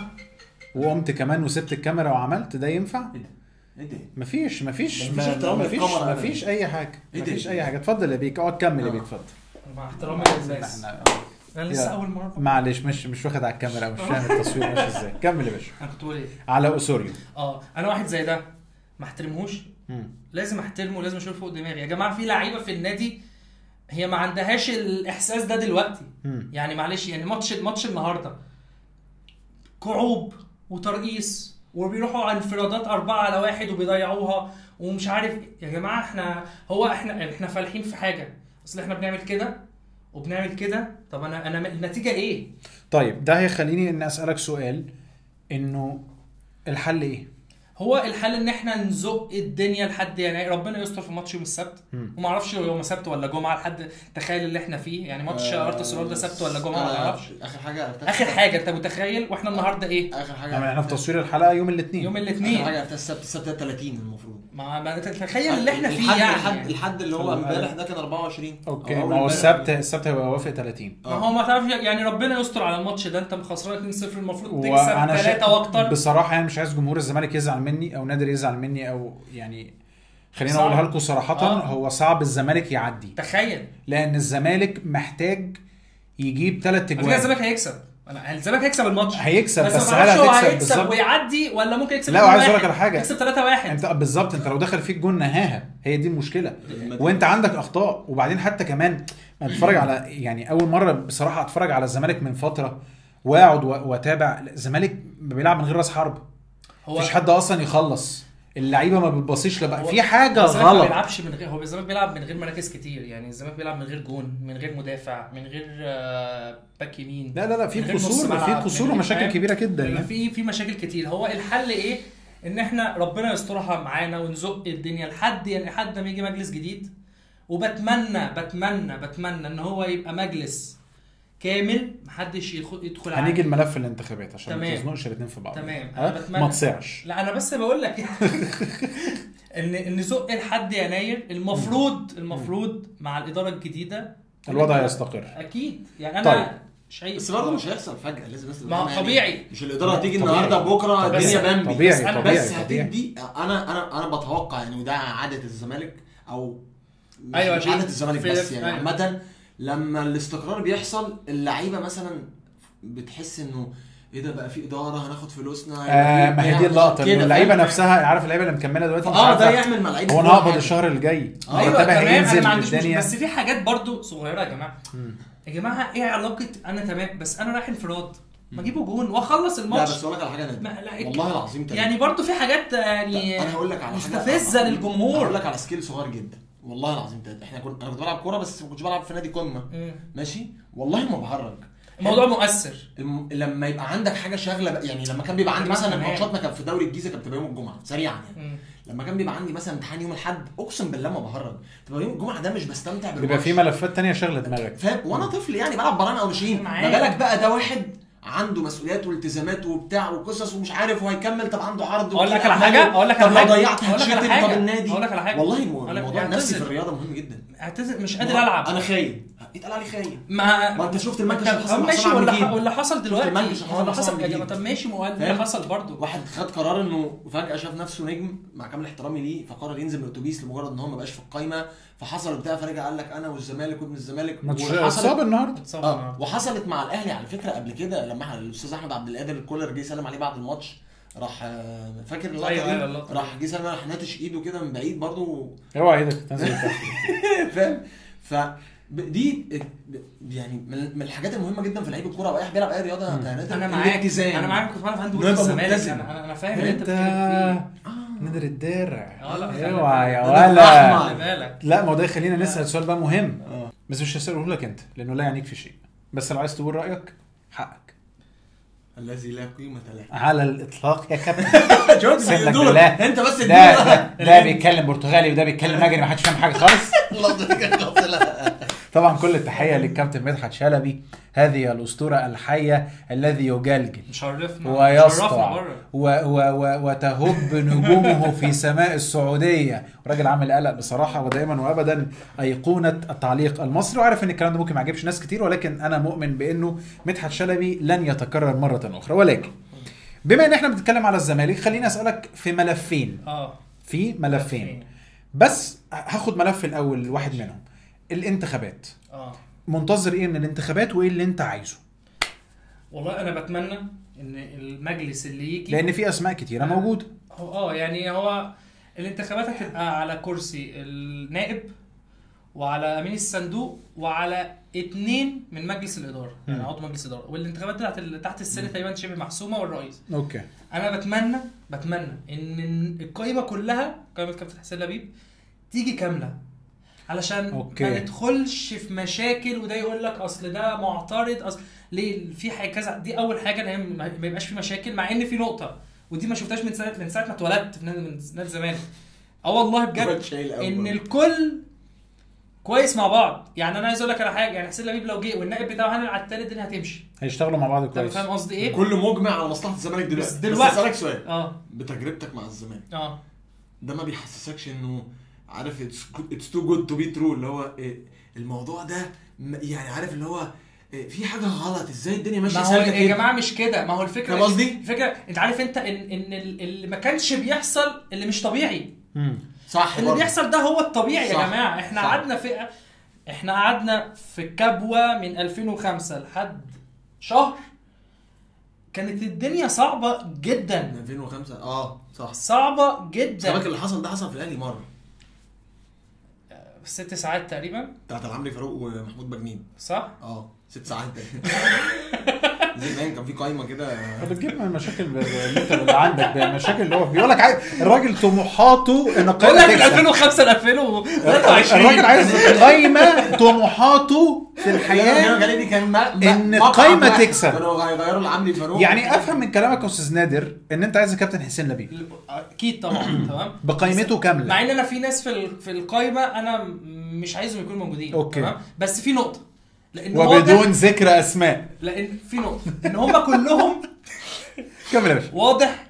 وقمت كمان وسبت الكاميرا وعملت ده ينفع؟ ايه ده؟ مفيش اي حاجه، مفيش اي حاجه. اتفضل يا بيك، اقعد كمل يا بيك، اتفضل. مع احترامي للناس انا لسه اول مره، معلش مش واخد على الكاميرا ومش فاهم التصوير ماشي ازاي. كمل يا باشا. انا كنت بقول ايه على اوسوريو؟ انا واحد زي ده ما احترمهوش، لازم احترمه، لازم اشوفه فوق دماغي. يا جماعه في لعيبه في النادي هي ما عندهاش الاحساس ده دلوقتي. يعني معلش، يعني ماتش النهارده كعوب وترقيص وبيروحوا على انفرادات 4-1 وبيضيعوها ومش عارف. يا جماعه احنا فالحين في حاجه، اصل احنا بنعمل كده وبنعمل كده. طب انا النتيجه ايه؟ طيب ده هيخليني ان اسالك سؤال، انه الحل ايه؟ هو الحل ان احنا نزق الدنيا لحد يعني ربنا يستر في ماتش يوم السبت، وما اعرفش لو يوم السبت ولا جمعه، لحد تخيل اللي احنا فيه يعني ماتش ارتسرور ده سبت ولا جمعه ما اعرفش. اخر حاجه انت متخيل، واحنا النهارده ايه اخر حاجه؟ احنا في تصوير الحلقه يوم الاثنين اخر حاجه السبت 30 المفروض. ما تتخيل اللي احنا فيه يعني الحد اللي هو امبارح ده كان 24. اوكي ما هو السبت هيبقى وافق 30. ما هو ما تعرف يعني ربنا يستر على الماتش ده. انت خسران 2-0 المفروض تكسب 3 واكتر. بصراحه يعني مش عايز جمهور الزمالك يزعل مني او نادر يزعل مني او يعني خلينا اقولها لكم صراحه هو صعب الزمالك يعدي. تخيل لان الزمالك محتاج يجيب 3 اجوان. الزمالك هيكسب. الزمالك هيكسب الماتش هيكسب بس هل هيكسب ويعدي ولا ممكن يكسب؟ لا عايز اقول لك على حاجه يكسب 3-1 انت بالظبط. انت لو دخل فيك جون نهاها هي دي المشكله وانت عندك اخطاء. وبعدين حتى كمان اتفرج على يعني اول مره بصراحه اتفرج على الزمالك من فتره واقعد واتابع الزمالك بيلعب من غير راس حرب. مفيش حد اصلا يخلص اللعيبه ما بتبصيش لبقى في حاجه غلط. ما بيلعبش من غير هو الزمالك بيلعب من غير مراكز كتير يعني الزمالك بيلعب من غير جون من غير مدافع من غير باك يمين. لا في قصور ومشاكل كبيره جدا يعني في مشاكل كتير. هو الحل ايه؟ ان احنا ربنا يسترها معانا ونزق الدنيا لحد ما يجي مجلس جديد. وبتمنى ان هو يبقى مجلس كامل محدش يدخل عليه. هنيجي الملف الانتخابات عشان ما تزنقش الاثنين في بعض. تمام ما تصيعش. لا انا بس بقول لك ان زق لحد يناير المفروض مع الاداره الجديده الوضع يستقر اكيد يعني انا طيب. بس برضه مش هيحصل فجاه لازم ما طبيعي مش الاداره هتيجي النهارده بكره الدنيا بامبي طبيعي بس هتدي انا بتوقع يعني وده عاده الزمالك او مش عاده الزمالك بس يعني عامه لما الاستقرار بيحصل اللعيبه مثلا بتحس انه ايه ده بقى في اداره هناخد فلوسنا. ما هي دي اللقطه اللعيبه نفسها عارف اللعيبه اللي مكمله دلوقتي ده يعمل مع اللعيبه هو انا هقبض الشهر الجاي هينزل الدنيا. بس في حاجات برضو صغيره يا جماعه ايه علاقه انا تمام بس انا رايح انفراد ما اجيبه جون واخلص الماتش. لا بس اقول لك على حاجه والله العظيم يعني برضو في حاجات يعني انا هقول لك على مستفزه للجمهور. هقول لك على سكيل صغير جدا والله العظيم انا كنت بلعب كوره بس ما كنتش بلعب في نادي قمه ماشي والله ما بهرج. الموضوع مؤثر لما يبقى عندك حاجه شاغله يعني لما كان بيبقى عندي مثلا ماتشاتنا كانت في دوري الجيزه كانت بتبقى يوم الجمعه سريعا يعني لما كان بيبقى عندي مثلا امتحان يوم الاحد اقسم بالله ما بهرج تبقى يوم الجمعه ده مش بستمتع بالماتش. بيبقى في ملفات تانية شغله دماغك وانا طفل يعني بلعب برانا او ماشيين ما بالك بقى ده واحد عنده مسؤوليات والتزامات وبتاع وقصص ومش عارف وهيكمل. طب عنده عرض اقول لك على حاجه طب لو ضيعت هتشتم. طب النادي اقول لك على حاجه والله الموضوع النفسي في الرياضه مهم جدا. اعتذر مش قادر العب انا خايب اتقال علي خايب ما انت شفت المنكش اللي حصل ماشي ولا حصل دلوقتي اللي حصل يا جماعه. طب ماشي اللي حصل برضو واحد خد قرار انه فجاه شاف نفسه نجم مع كامل احترامي ليه فقرر ينزل من الاتوبيس لمجرد ان هو ما بقاش في القايمه فحصل بتاع فرجع قال لك انا والزمالك وابن الزمالك وحصل النهارده وحصلت مع الاهلي على فكره قبل كده لما الاستاذ احمد عبد القادر الكولر جه سلم عليه بعد الماتش راح فاكر اللقطه راح جه سلم راح ناتش ايده كده من بعيد برضو اوعى ايدك تنزل فاهم. دي يعني من الحاجات المهمه جدا في لعيب الكوره او اي حد بيلعب اي رياضه. انا معاك كنت بعرف عنده الزمالك انا فاهم انت نادر الدرع. اوعى يا ولا لا ما ده خلينا نسال سؤال بقى مهم بس مش هساله لك انت لانه لا يعنيك في شيء بس لو عايز تقول رايك حقك الذي لا قيمه له على الاطلاق يا كابتن. انت بس ده بيتكلم برتغالي وده بيتكلم مجري ما حدش فاهم حاجه خالص. طبعا كل التحيه للكابتن مدحت شلبي هذه الاسطوره الحيه الذي يجلجل ويسطع وتهب نجومه في سماء السعوديه. راجل عامل قلق بصراحه ودائما وابدا ايقونه التعليق المصري. وعارف ان الكلام ده ممكن ما يعجبش ناس كتير ولكن انا مؤمن بانه مدحت شلبي لن يتكرر مره اخرى. ولكن بما ان احنا بنتكلم على الزمالك خليني اسالك في ملفين في ملفين بس هاخد ملف الاول واحد منهم الانتخابات. منتظر ايه من الانتخابات وايه اللي انت عايزه؟ والله انا بتمنى ان المجلس اللي يجي لان في اسماء كتيره موجوده يعني هو الانتخابات هتبقى على كرسي النائب وعلى امين الصندوق وعلى 2 من مجلس الاداره يعني عضو مجلس الاداره والانتخابات تحت السنه تقريبا شبه محسومه والرئيس. اوكي انا بتمنى ان القائمه كلها قائمه كابتن حسين لبيب تيجي كامله علشان ما ندخلش في مشاكل وده يقول لك اصل ده معترض اصل ليه في حاجه كذا. دي اول حاجه ما يبقاش في مشاكل مع ان في نقطه ودي ما شفتهاش من ساعه ما اتولدت في نادي الزمالك. والله بجد ان الكل كويس مع بعض. يعني انا عايز اقول لك على حاجه يعني حسين لبيب لو جه والنائب بتاعه هانل على الثالث دي هتمشي هيشتغلوا مع بعض كويس. فاهم قصدي ايه؟ كل مجمع على مصلحه الزمالك دلوقتي. بس اسالك سؤال بتجربتك مع الزمالك ده ما بيحسسكش انه عارف it's too good to be true، اللي هو الموضوع ده يعني عارف اللي هو في حاجه غلط، ازاي الدنيا ماشيه سالكه كده؟ يا جماعه مش كده، ما هو الفكره الفكره انت عارف انت ان اللي ما كانش بيحصل اللي مش طبيعي. صح، اللي بيحصل ده هو الطبيعي يا جماعه. احنا قعدنا في الكبوه من 2005 لحد شهر، كانت الدنيا صعبه جدا. 2005 صح، صعبه جدا. فاكر اللي حصل ده حصل في الاهلي مره 6 ساعات تقريبا بتاعت العمري فاروق ومحمود بجنين، صح؟ 6 ساعات زمان كان في قايمه كده. بتجيب من المشاكل اللي عندك، المشاكل اللي هو بيقول لك الراجل طموحاته ان قايمه من 2005 ل 2023. الراجل عايز قايمه طموحاته في الحياه ان قايمه تكسب. كانوا هيغيروا العمري فاروق. يعني افهم من كلامك يا استاذ نادر ان انت عايز كابتن حسين لبيب. اكيد طبعا. تمام، بقيمته كامله، مع ان انا في ناس في القايمه انا مش عايزهم يكونوا موجودين. تمام، بس في نقطه، لان وبدون ذكر اسماء، لان في نقطه ان هم كلهم كمل يا باشا. واضح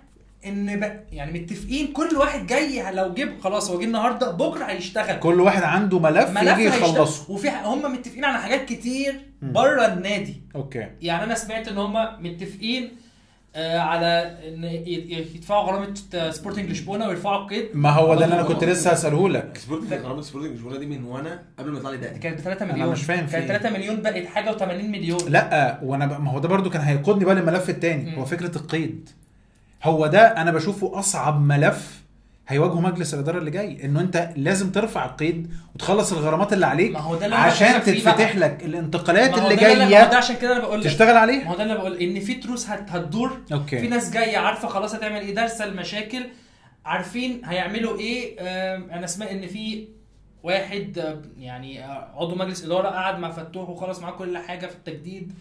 ان يعني متفقين، كل واحد جاي لو جيب خلاص هو جه النهارده بكره هيشتغل، كل واحد عنده ملف يجي يخلصه، وفي هم متفقين على حاجات كتير بره النادي. اوكي، يعني انا سمعت ان هم متفقين على ان يدفعوا غرامه سبورتنج لشبونه ويرفعوا القيد. ما هو ده اللي انا كنت لسه هساله لك. غرامه سبورتنج لشبونه دي من وانا قبل ما يطلع لي ده كانت ب 3 مليون. انا مش فاهم، كانت 3 مليون بقت حاجه و80 مليون. لا وانا ما هو ده برضو كان هيقودني بقى للملف الثاني، هو فكره القيد. هو ده انا بشوفه اصعب ملف هيواجهه مجلس الاداره اللي جاي، انه انت لازم ترفع القيد وتخلص الغرامات اللي عليك عشان تتفتح لك الانتقالات اللي جايه. ده عشان كده انا بقول تشتغل عليه. ما هو ده اللي بقول ان في تروس هتدور. في ناس جايه عارفه خلاص هتعمل ايه، دارسه المشاكل، عارفين هيعملوا ايه. انا اسمع ان في واحد يعني عضو مجلس اداره قعد مع فتوح وخلاص معاه كل حاجه في التجديد.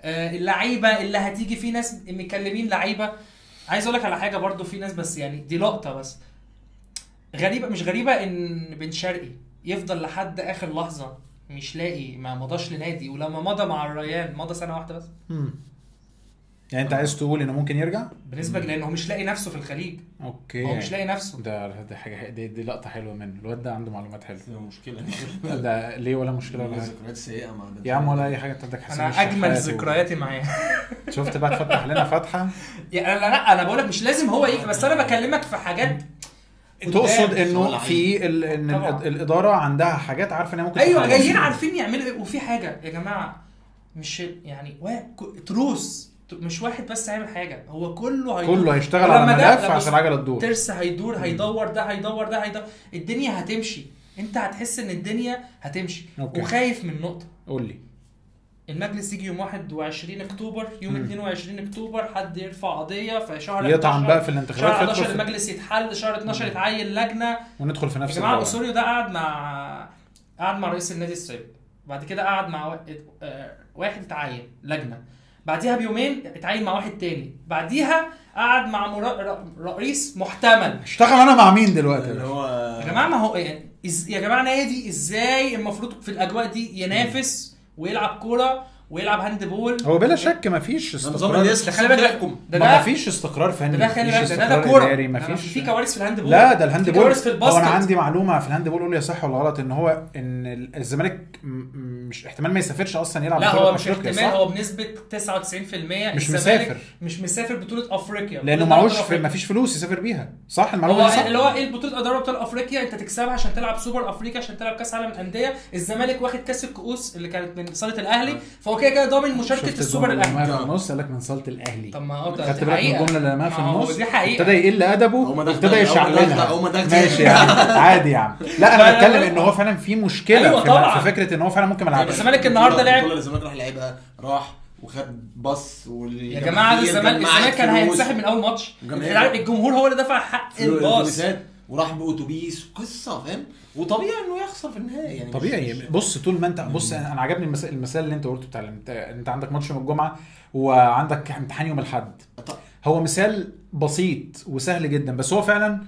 اللعيبه اللي هتيجي، في ناس مكلمين لعيبه. عايز اقول لك على حاجه برضو، في ناس بس يعني دي لقطه بس غريبه، مش غريبه ان بن شرقي يفضل لحد اخر لحظه مش لاقي، ما مضاش لنادي، ولما مضى مع الريال مضى سنه واحده بس. يعني انت عايز تقول انه ممكن يرجع بالنسبه لانه مش لاقي نفسه في الخليج. اوكي، هو مش لاقي نفسه. ده حاجه، دي لقطه حلوه منه. الواد ده عنده معلومات حلوه. مشكله ده ليه ولا مشكله ولا حاجه؟ ذكريات سيئه مع يا عم ولا اي حاجه. انت عندك حسين، انا اجمل ذكرياتي معاه. شفت بقى تفتح لنا فتحه. يعني لا انا بقول لك مش لازم هو يجي، بس انا بكلمك في حاجات تقصد انه في ان الاداره عندها حاجات عارفه ان ممكن. ايوه، جايين عارفين يعملوا ايه. وفي حاجه يا جماعه، مش يعني تروس مش واحد بس هيعمل حاجه، هو كله هيشتغل على ملف عشان العجله تدور. ترس هيدور، هيدور ده الدنيا هتمشي. انت هتحس ان الدنيا هتمشي. وخايف من نقطه. قول لي. المجلس يجي يوم 21 اكتوبر، يوم 22 اكتوبر حد يرفع قضيه، في شهر يطعن بقى في الانتخابات، شهر 11 المجلس يتحل، شهر 12 يتعين لجنه وندخل في نفس يا جماعه. اسوريو ده قعد مع رئيس النادي السابق، بعد كده قعد مع واحد اتعين لجنه، بعديها بيومين اتعين مع واحد تاني، بعديها قعد مع رئيس محتمل. اشتغل انا مع مين دلوقتي اللي هو يا جماعه؟ ما هو يعني يا جماعه نادي ازاي المفروض في الاجواء دي ينافس ويلعب كوره ويلعب هاند بول؟ هو بلا شك مفيش استقرار. خلي بالك ده مفيش استقرار فني، ده خلي بالك ده كوره، مفيش في كوارث في الهاند بول. لا ده الهاند بول كوارث في الباسكت. هو انا عندي معلومه في الهاند بول، قول لي صح ولا غلط، ان هو ان الزمالك مش احتمال ما يسافرش اصلا يلعب لا هو مش احتمال، هو بنسبه 99% مش مسافر بطوله افريقيا لانه معهوش مفيش فلوس يسافر بيها. صح المعلومه دي صح؟ اللي هو ايه البطوله اداره بطوله افريقيا انت تكسبها عشان تلعب سوبر افريقيا، عشان تلعب كاس عالم الانديه. الزمالك واخد كاس الكؤوس اللي كانت من صاله الاهلي، فهو كده ضامن مشاركه السوبر الاهلي. في النص قال لك من صاله الاهلي. طب ما هو خدت بالك من الجمله اللي ما في النص؟ دي حقيقه. ابتدى يقل ادبه، ابتدى يشعللها. ماشي يعني عادي يا عم. لا انا بتكلم ان هو فعلا في مشكله في فكره ان هو فعلا ممكن يلعب. الزمالك النهارده لعب، الزمالك راح لعبها، راح وخد باص يا جماعه الزمالك كان هينسحب من اول ماتش. الجمهور هو اللي دفع حق الباص وراح باوتوبيس قصه، فاهم؟ وطبيعي انه يخسر في النهايه يعني. طبيعي. بص طول ما انت بص، انا عجبني المثال اللي انت قلته بتاع انت عندك ماتش يوم الجمعه وعندك امتحان يوم الاحد. هو مثال بسيط وسهل جدا، بس هو فعلا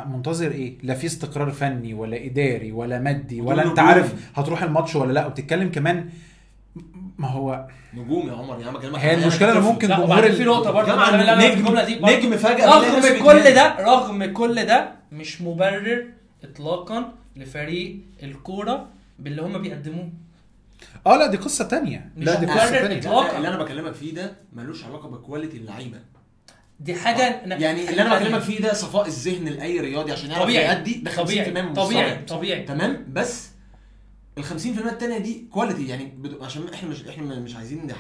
منتظر ايه؟ لا في استقرار فني ولا اداري ولا مادي ولا انت عارف هتروح الماتش ولا لا. وبتتكلم كمان ما هو نجوم يا عمر، يعني بكلمك هي المشكله اللي ممكن جمهور في نقطه برضه نجم فجاه رغم كل ده مش مبرر اطلاقا لفريق الكوره باللي هم بيقدموه. لا دي قصه تانية. لا دي قصه تانية. اللي انا بكلمك فيه ده ملوش علاقه بكواليتي اللعيبه، دي حاجه يعني اللي انا بكلمك فيه ده صفاء الذهن لاي رياضي عشان يعرف يأدي. ده 50% طبيعي تمام. بس ال 50% الثانيه دي كواليتي، يعني عشان احنا مش عايزين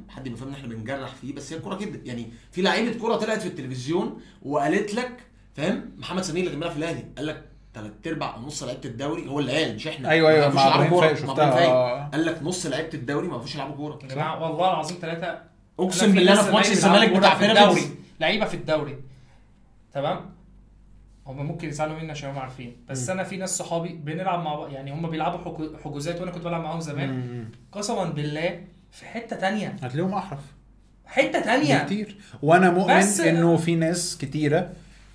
حد يفهم ان احنا بنجرح فيه، بس هي الكوره كده. يعني في لعيبه كوره طلعت في التلفزيون وقالت لك فاهم، محمد سمير اللي كان بيلعب في الاهلي قال لك 3/4 او نص لعيبه الدوري، هو اللي قال مش احنا. ايوه مع ابراهيم شفتها. قال لك نص لعيبه الدوري ما فيش يلعبوا كوره. يا جماعه والله العظيم 3 اقسم بالله انا في ماتش الزمالك بتاع بيراميدز لعيبه في الدوري تمام. هم ممكن يزعلوا مني عشان هم عارفين، بس انا في ناس صحابي بنلعب مع بعض، يعني هم بيلعبوا حجوزات وانا كنت بلعب معاهم زمان. قسما بالله في حته تانية هتلاقيهم احرف حته تانية كتير. وانا مؤمن انه في ناس كتيره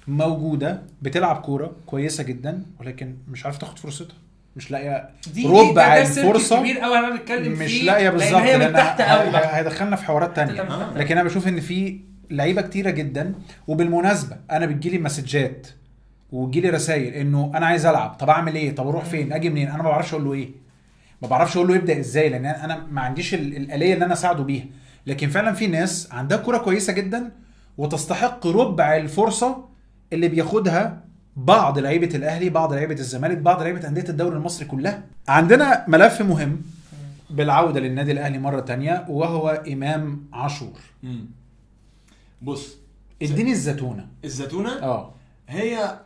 موجوده بتلعب كوره كويسه جدا ولكن مش عارفه تاخد فرصتها، مش لاقيه ربع الفرصه كبير قوي انا بتكلم فيه، مش لاقيه بالظبط، هي من تحت قوي هيدخلنا في حوارات تانية. لكن انا بشوف ان في لعيبه كتيره جدا. وبالمناسبه انا بتجيلي مسجات وتجيلي رسائل انه انا عايز العب، طب اعمل ايه، طب اروح فين، اجي منين، انا ما بعرفش اقول له ايه، ما بعرفش اقول له يبدا ازاي، لان انا ما عنديش الاليه اللي انا اساعده بيها. لكن فعلا في ناس عندها كوره كويسه جدا وتستحق ربع الفرصه اللي بياخدها بعض لعيبه الاهلي، بعض لعيبه الزمالك، بعض لعيبه انديه الدوري المصري كلها. عندنا ملف مهم بالعوده للنادي الاهلي مره تانية وهو امام عاشور. بص اديني الزتونه. هي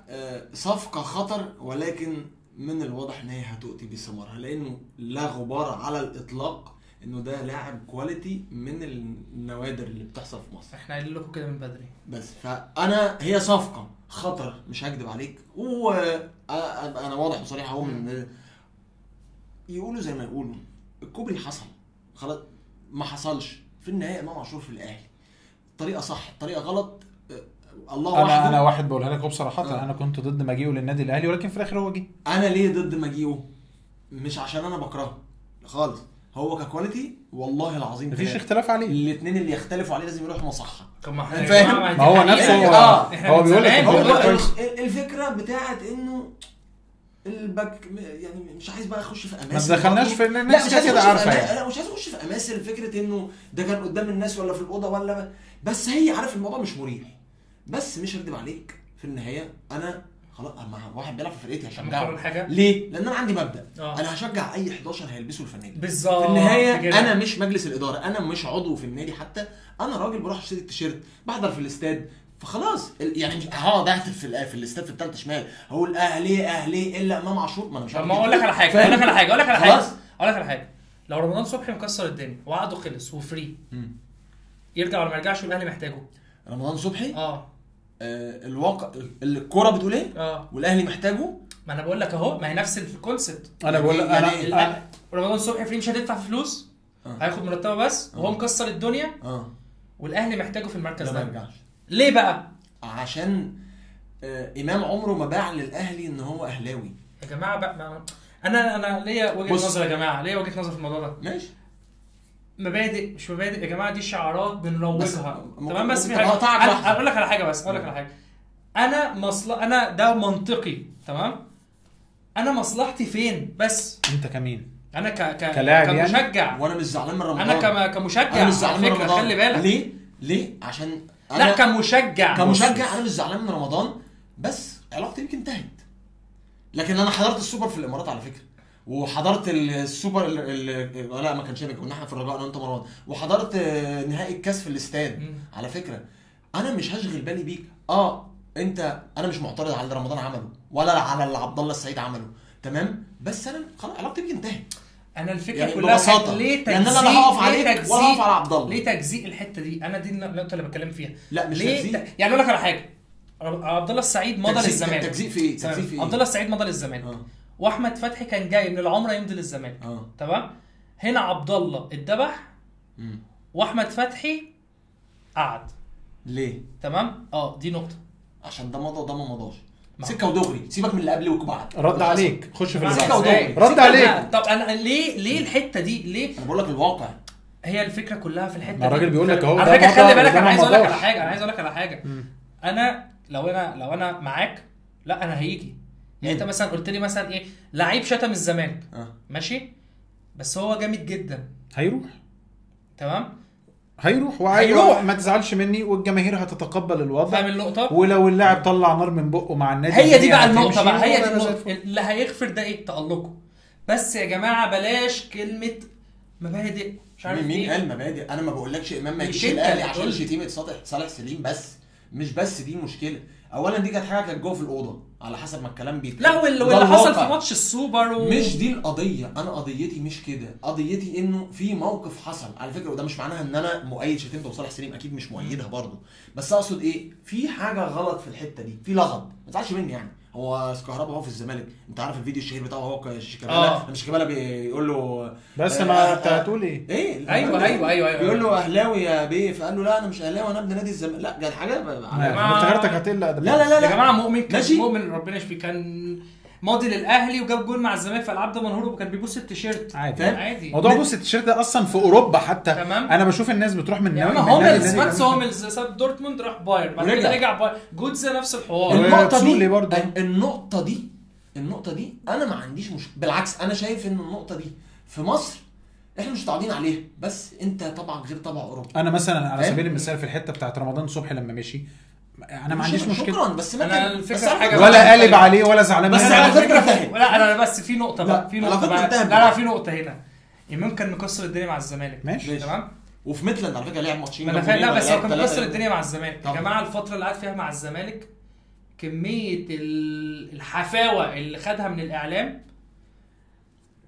صفقه خطر، ولكن من الواضح ان هي هتؤتي بثمارها، لانه لا غبار على الاطلاق انه ده لاعب كواليتي من النوادر اللي بتحصل في مصر. احنا قايلين لكم كده من بدري. بس فانا هي صفقه خطر مش هكذب عليك، وانا واضح بصراحه هو من يقولوا زي ما يقولوا الكوبري حصل خلاص، ما حصلش في النهايه. امام عاشور في الاهلي طريقه صح طريقه غلط الله انا واحد بقولها لك بصراحه. انا كنت ضد مجيئه للنادي الاهلي، ولكن في الاخر هو جه. انا ليه ضد مجيئه؟ مش عشان انا بكرهه خالص، هو ككواليتي والله العظيم مفيش اختلاف عليه. الاثنين اللي يختلفوا عليه لازم يروحوا مصحه. فاهم؟ ما هو نفسه هو بيقول لك الفكره بتاعت انه الباك، يعني مش عايز بقى اخش في اماثل، ما دخلناش في الناس كده عارفه يعني. انا مش عايز اخش في اماثل فكره انه ده كان قدام الناس ولا في الاوضه ولا، بس هي عارف الموضوع مش مريح. بس مش هكدب عليك في النهايه انا خلاص مع واحد بيلعب في فرقتي هشجعه. ليه؟ لان انا عندي مبدا. انا هشجع اي 11 هيلبسوا الفنانين بالظبط. في النهايه انا مش مجلس الاداره، انا مش عضو في النادي، حتى انا راجل بروح اشتري التيشيرت، بحضر في الاستاد، فخلاص يعني مش هقعد اهتف في الاستاد في الثالثه شمال هقول اهلي الا امام عاشور. ما انا مش عارف. ما اقول لك على حاجه لو رمضان صبحي مكسر الدنيا وعقده خلص وفري يرجع ولا ما يرجعش والاهلي محتاجه؟ رمضان صبحي الواقع الكوره بتقول ايه والاهلي محتاجه. ما انا بقول لك اهو، ما هي نفس الكونسبت. انا بقول لك انا رمضان صبحي فري مش هتدفع فلوس، هياخد مرتبه بس وهو مكسر الدنيا والاهلي محتاجه في المركز ده. ما يرجعش. ليه بقى؟ عشان امام عمره ما باع للاهلي ان هو اهلاوي يا جماعه بقى. انا ليا وجهه نظر يا جماعه، ليا وجهه نظر في الموضوع ده. ماشي. مبادئ مش مبادئ يا جماعه، دي شعارات بنروجها تمام. بس اقول لك على حاجه، بس اقول لك على حاجه. انا ده منطقي تمام. انا مصلحتي فين؟ بس انت كمين؟ انا كلاعب كمشجع يعني؟ وانا مش زعلان من رمضان. انا كمشجع على فكره خلي بالك. ليه عشان لا كمشجع انا مش زعلان من رمضان، بس علاقتي يمكن انتهت. لكن انا حضرت السوبر في الامارات على فكره، وحضرت السوبر لا ما كانش كنا احنا في الرجاء انا وانت مروان، وحضرت نهائي الكاس في الاستاد على فكره. انا مش هشغل بالي بيك. انا مش معترض على اللي رمضان عمله ولا على اللي عبد الله السعيد عمله تمام، بس انا خلاص علاقتي بيك انتهت. انا الفكره يعني كلها ليه تجزيء؟ يعني انا لا هقف عليك ولا هقف على عبد الله. ليه تجزيء الحته دي؟ انا دي النقطه اللي بتكلم فيها. لا مش تجزيء. يعني اقول لك على حاجه، عبد الله السعيد مضى للزمالك. تجزيء في ايه؟ عبد الله السعيد مضى للزمالك واحمد فتحي كان جاي من العمره يمضي للزمالك تمام. هنا عبد الله اتذبح واحمد فتحي قعد. ليه؟ تمم. دي نقطه، عشان ده مضى وده ما مضاش. سكه ودغري، سيبك من اللي قبل وبعد. رد عليك، خش في سكه ودغري، رد عليك. طب انا ليه الحته دي؟ ليه؟ انا بقول لك الواقع. هي الفكره كلها في الحته دي. الراجل بيقول لك اهو، خلي بالك. انا عايز اقول لك على حاجه، انا لو انا معاك لا انا هيجي يعني انت مثلا قلت لي مثلا ايه لعيب شتم الزمالك ماشي بس هو جامد جدا هيروح تمام هيروح ما تزعلش مني والجماهير هتتقبل الوضع فاهم النقطه ولو اللاعب طلع نار من بقه مع النادي هي دي بقى النقطه بقى هي دي النقطه اللي هيغفر ده ايه تألقه بس يا جماعه بلاش كلمه مبادئ مش عارف مين قال مبادئ انا ما بقولكش امام ما يجيش الاهلي عشان شتيمه صالح سليم بس دي مشكله اولا دي كانت حاجه كانت جوه في الاوضه على حسب ما الكلام بيتقال لا واللي حصل في ماتش السوبر مش دي القضيه انا قضيتي مش كده قضيتي انه في موقف حصل على فكره وده مش معناها ان انا مؤيد شتيمه وصالح سليم اكيد مش مؤيدها برضه بس اقصد ايه في حاجه غلط في الحته دي في لغط ما تزعلش مني يعني هو كهربا هو في الزمالك انت عارف الفيديو الشهير بتاعه هو شيكابالا بيقول له بس ما انت هتقول ايه ايوه بيقول له اهلاوي يا بيه فقال له لا انا مش اهلاوي انا ابن نادي الزمالك لا كانت حاجه افتكرتك هتقل لا يا جماعه مؤمن ربنا يشفيه كان ماضي للاهلي وجاب جول مع الزمالك فالعب ده منهور وكان بيبص التيشيرت عادي موضوع بص التيشيرت ده اصلا في اوروبا حتى تمام. انا بشوف الناس بتروح من يعني هوملز هوملز ساب دورتموند راح بايرن بعد كده رجع بايرن جوتزا نفس الحوار النقطه دي انا ما عنديش بالعكس انا شايف ان النقطه دي في مصر احنا مش متعودين عليها بس انت طبعا غير طبع اوروبا انا مثلا على سبيل المثال في الحته بتاعت رمضان صبحي لما مشي انا ما عنديش مشكله شكرا بس ما كان الفكره حاجه ولا قالب عليه ولا زعلان بس على فكره لا انا بس في نقطه بقى لا في نقطه هنا ممكن نكسر الدنيا مع الزمالك ماشي تمام وفي ميتلاند على فكره لعب ماتشين لا بس هو كان مكسر الدنيا مع الزمالك يا جماعه الفتره اللي قعد فيها مع الزمالك كميه الحفاوه اللي خدها من الاعلام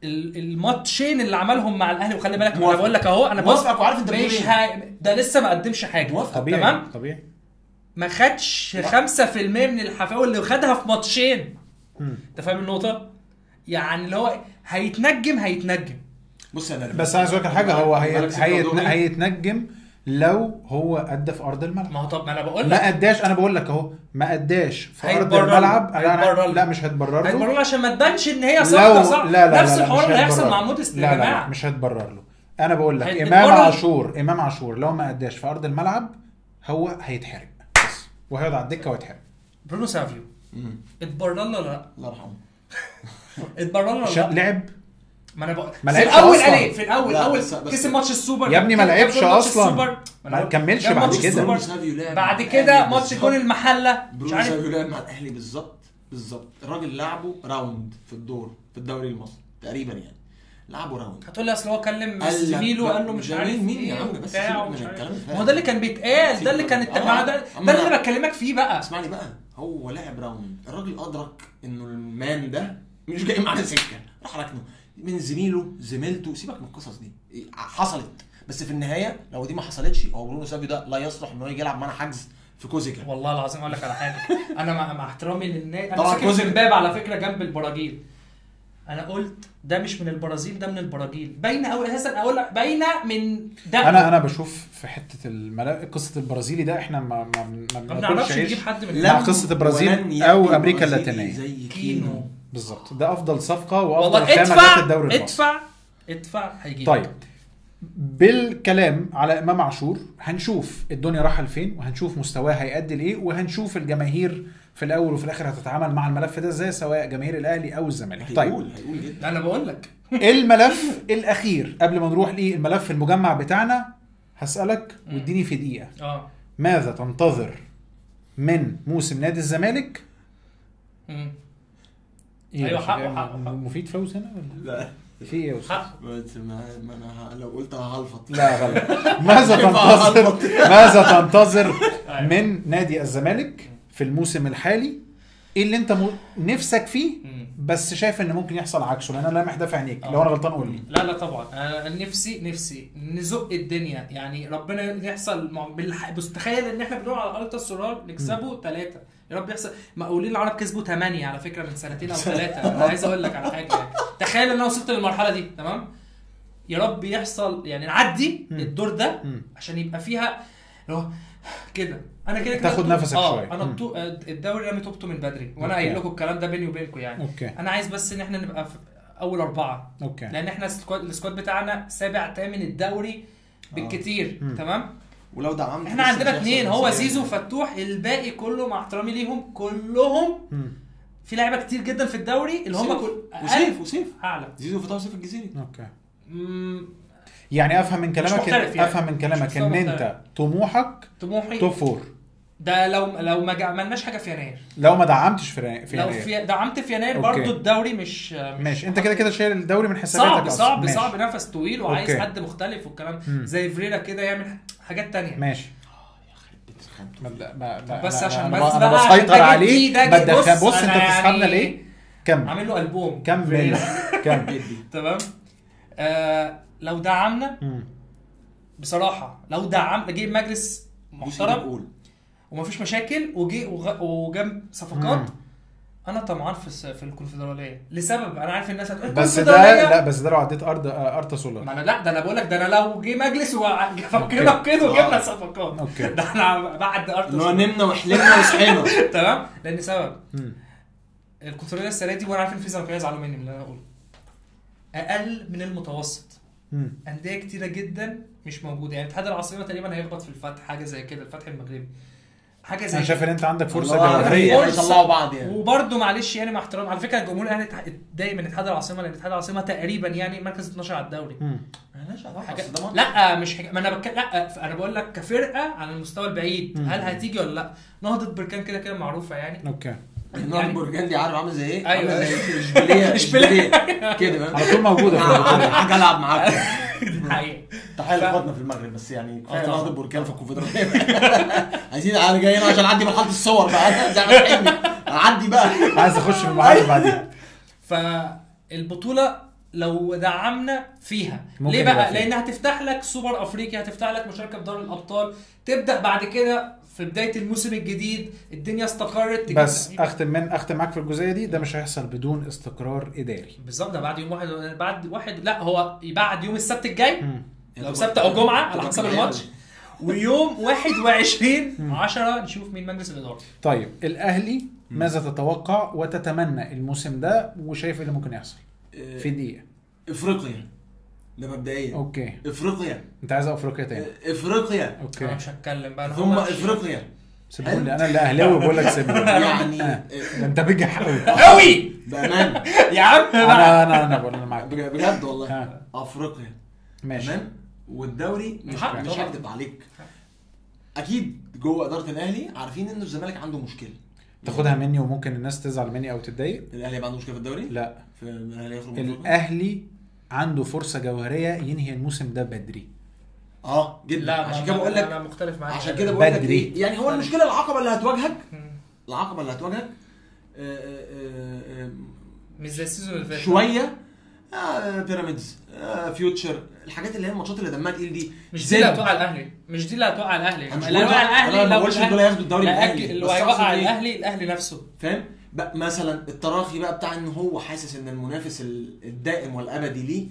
الماتشين اللي عملهم مع الاهلي وخلي بالك انا بقول لك اهو انا موافقك وعارف انت مش ده لسه ما قدمش حاجه تمام طبيعي ما خدش 5% من الحفاوه اللي خدها في ماتشين انت فاهم النقطه يعني اللي هو هيتنجم بص انا بس عايز اقول لك حاجه هو هيتنجم لو هو ادى في ارض الملعب ما هو طب ما انا بقول لك ما اداش انا بقول لك اهو ما اداش في ارض الملعب لا مش هتبرر له عشان ما تبانش ان هي صفقه صح نفس الحوار اللي هيحصل مع موديست يا جماعه مش هتبرر له انا بقول لك امام عاشور لو ما اداش في ارض الملعب هو هيتحرق بس وهيقعد على الدكه ويتحرق برونو سافيو اتبرر له لا الله يرحمه اتبرر له لعب ما انا بقول في الاول كسب ماتش السوبر يا ابني ما لعبش اصلا ما كملش بعد كده ماتش جول المحله مش عارف لعب مع الاهلي بالظبط الراجل لعبه راوند في الدوري المصري تقريبا يعني لعبه راوند هتقول لي اصل هو كلم زميله وقال له مش عارف مين يا عم بس هو ده اللي كان بيتقال ده اللي كان ده اللي بكلمك فيه بقى اسمعني بقى هو لعب راوند الراجل ادرك انه المان ده مش جاي معانا سكه راح ركنه من زميلته سيبك من القصص دي حصلت بس في النهايه لو دي ما حصلتش هو برونو سافيو ده لا يصلح انه يجي يلعب معانا حجز في كوزيكا والله العظيم اقول لك على حاجه انا مع احترامي للنادي انا ساكن في الباب على فكره جنب البراجيل انا قلت ده مش من البرازيل ده من البراجيل باينه قوي اساسا اقول لك باينه من ده انا بشوف في حته قصه البرازيلي ده احنا ما بنعرفش نجيب حد من لا قصه البرازيل او امريكا اللاتينيه زي كينو بالظبط ده افضل صفقه وافضل خامه الدوري المصري ادفع هيجي طيب بالكلام على امام عاشور هنشوف الدنيا رايحه لفين وهنشوف مستواه هيأدي لايه وهنشوف الجماهير في الاول وفي الاخر هتتعامل مع الملف ده ازاي سواء جماهير الاهلي او الزمالك. طيب هيقول جدا انا بقول لك الملف الاخير قبل ما نروح للملف المجمع بتاعنا هسألك واديني في دقيقه ماذا تنتظر من موسم نادي الزمالك؟ ايوه حقه مفيد فوز هنا ولا لا في ايه يا استاذ ما انا لو قلت هلفط لا غلط ماذا تنتظر من نادي الزمالك في الموسم الحالي؟ ايه اللي انت نفسك فيه بس شايف ان ممكن يحصل عكسه؟ لان انا لامح ده في عينيك لو انا غلطان قول لي. لا طبعا انا نفسي نزق الدنيا يعني ربنا يحصل بس تخيل ان احنا بنقول على التا السرار نكسبه 3 يا رب يحصل. مقاولين العرب كسبوا 8 على فكره من سنتين او 3 انا عايز اقول لك على حاجه يعني. تخيل ان انا وصلت للمرحله دي تمام يا رب يحصل يعني نعدي الدور ده عشان يبقى فيها كده انا كده تاخد نفسك شويه. انا الدوري رامي توبته من بدري وانا قايل لكم الكلام ده بيني وبينكم يعني أوكي. انا عايز بس ان احنا نبقى في اول 4 أوكي. لان احنا السكواد بتاعنا 7 8 الدوري بالكتير تمام ولو دعمنا احنا عندنا 2 هو زيزو وفتوح الباقي كله مع احترامي ليهم كلهم في لعيبه كتير جدا في الدوري اللي هم وسيف اعلى. زيزو فتح سيف الجزيري. اوكي. يعني افهم من كلامك ان انت طموحي توب 4 ده لو ما عملناش حاجه في يناير، لو ما دعمتش في لو دعمت في يناير برضو الدوري مش ماشي. انت كده شايل الدوري من حساباتك. صعب نفس طويل وعايز حد مختلف والكلام زي فريرا كده يعمل حاجات تانية. ماشي بس عشان انا بسيطر عليه. بص انت بتسحبنا ليه؟ كمل. عامل له البوم كمل. تمام. لو دعمنا بصراحه، لو دعمنا جيب مجلس محترم ومفيش مشاكل وجاب صفقات، انا طمعان في الكونفدراليه لسبب انا عارف الناس هتقول بس ده لا، بس ده لو عديت ارتا سولار. ما انا لا، ده انا بقول لك ده انا لو جه مجلس وفكرنا كده وجبنا صفقات ده احنا بعد ارتا سولار نمنا وحلمنا وصحينا تمام. لان سبب الكونفدراليه السنه دي وانا عارف ان في زمالكاويه يزعلوا مني من اللي انا اقوله، اقل من المتوسط. انديه كتيره جدا مش موجوده، يعني اتحاد العاصمه تقريبا هيخبط في الفتح حاجه زي كده، الفتح المغربي حاجه زي. انا شايف ان انت عندك فرصه جوهريه يطلعوا بعض يعني. وبرده معلش يعني مع احترام على فكره الجمهور الاهلي اتضايق من اتحاد العاصمه، لان اتحاد العاصمه تقريبا يعني مركز 12 على الدوري. لا مش ما انا لا انا بقول لك كفرقه على المستوى البعيد هل هتيجي ولا لا. نهضه بركان كده معروفه يعني. اوكي. نهضه بركان دي عارف عامله زي ايه؟ ايوه اشبيليه كده على طول موجوده حاجه العب معاك حقيقي. تحيه لاخواتنا في المغرب بس يعني كفايه نهضه بركان في الكونفدراليه. عايزين انا جايين عشان اعدي مرحله الصور بقى زي ما تحبني اعدي بقى، عايز اخش في المرحله بعدين. فالبطوله لو دعمنا فيها ليه بقى؟ لانها هتفتح لك سوبر افريقيا، هتفتح لك مشاركه في دوري الابطال، تبدا بعد كده في بدايه الموسم الجديد الدنيا استقرت. بس اختم معاك في الجزئيه دي، ده مش هيحصل بدون استقرار اداري. بالظبط، ده بعد يوم واحد لا هو بعد يوم السبت الجاي لو سبت او جمعه على حسب الماتش، ويوم 21/10 نشوف مين مجلس الاداره. طيب الاهلي ماذا تتوقع وتتمنى الموسم ده وشايف ايه اللي ممكن يحصل في دقيقه؟ افريقيا ده مبدئيا. اوكي. افريقيا. انت عايز افريقيا تاني؟ افريقيا. اوكي. انا مش هتكلم بقى. ثم افريقيا. سيبوني انا اللي اهلاوي بقول لك سيبوني يعني انت بجح قوي بامانه يا عم. انا بقول انا معاك بجد والله. افريقيا ماشي. تمام. والدوري مش هكدب عليك، اكيد جوه اداره الاهلي عارفين ان الزمالك عنده مشكله. تاخدها مني وممكن الناس تزعل مني او تتضايق. الاهلي عنده مشكله في الدوري؟ لا، في الاهلي عنده فرصه جوهريه ينهي الموسم ده بدري. جدا. لا عشان كده بقول لك انا مختلف معاك. عشان كده بقول لك ايه يعني هو المشكله العقبه اللي هتواجهك مش زي السيزون اللي فات شويه. بيراميدز فيوتشر، الحاجات اللي هي الماتشات اللي دمها تقيل دي مش دي اللي هتوقع الاهلي. اللي هتوقع الاهلي لو دول هياخدوا الدوري اللي هيوقع الاهلي نفسه، فاهم بقى؟ مثلا التراخي بقى بتاع ان هو حاسس ان المنافس الدائم والابدي ليه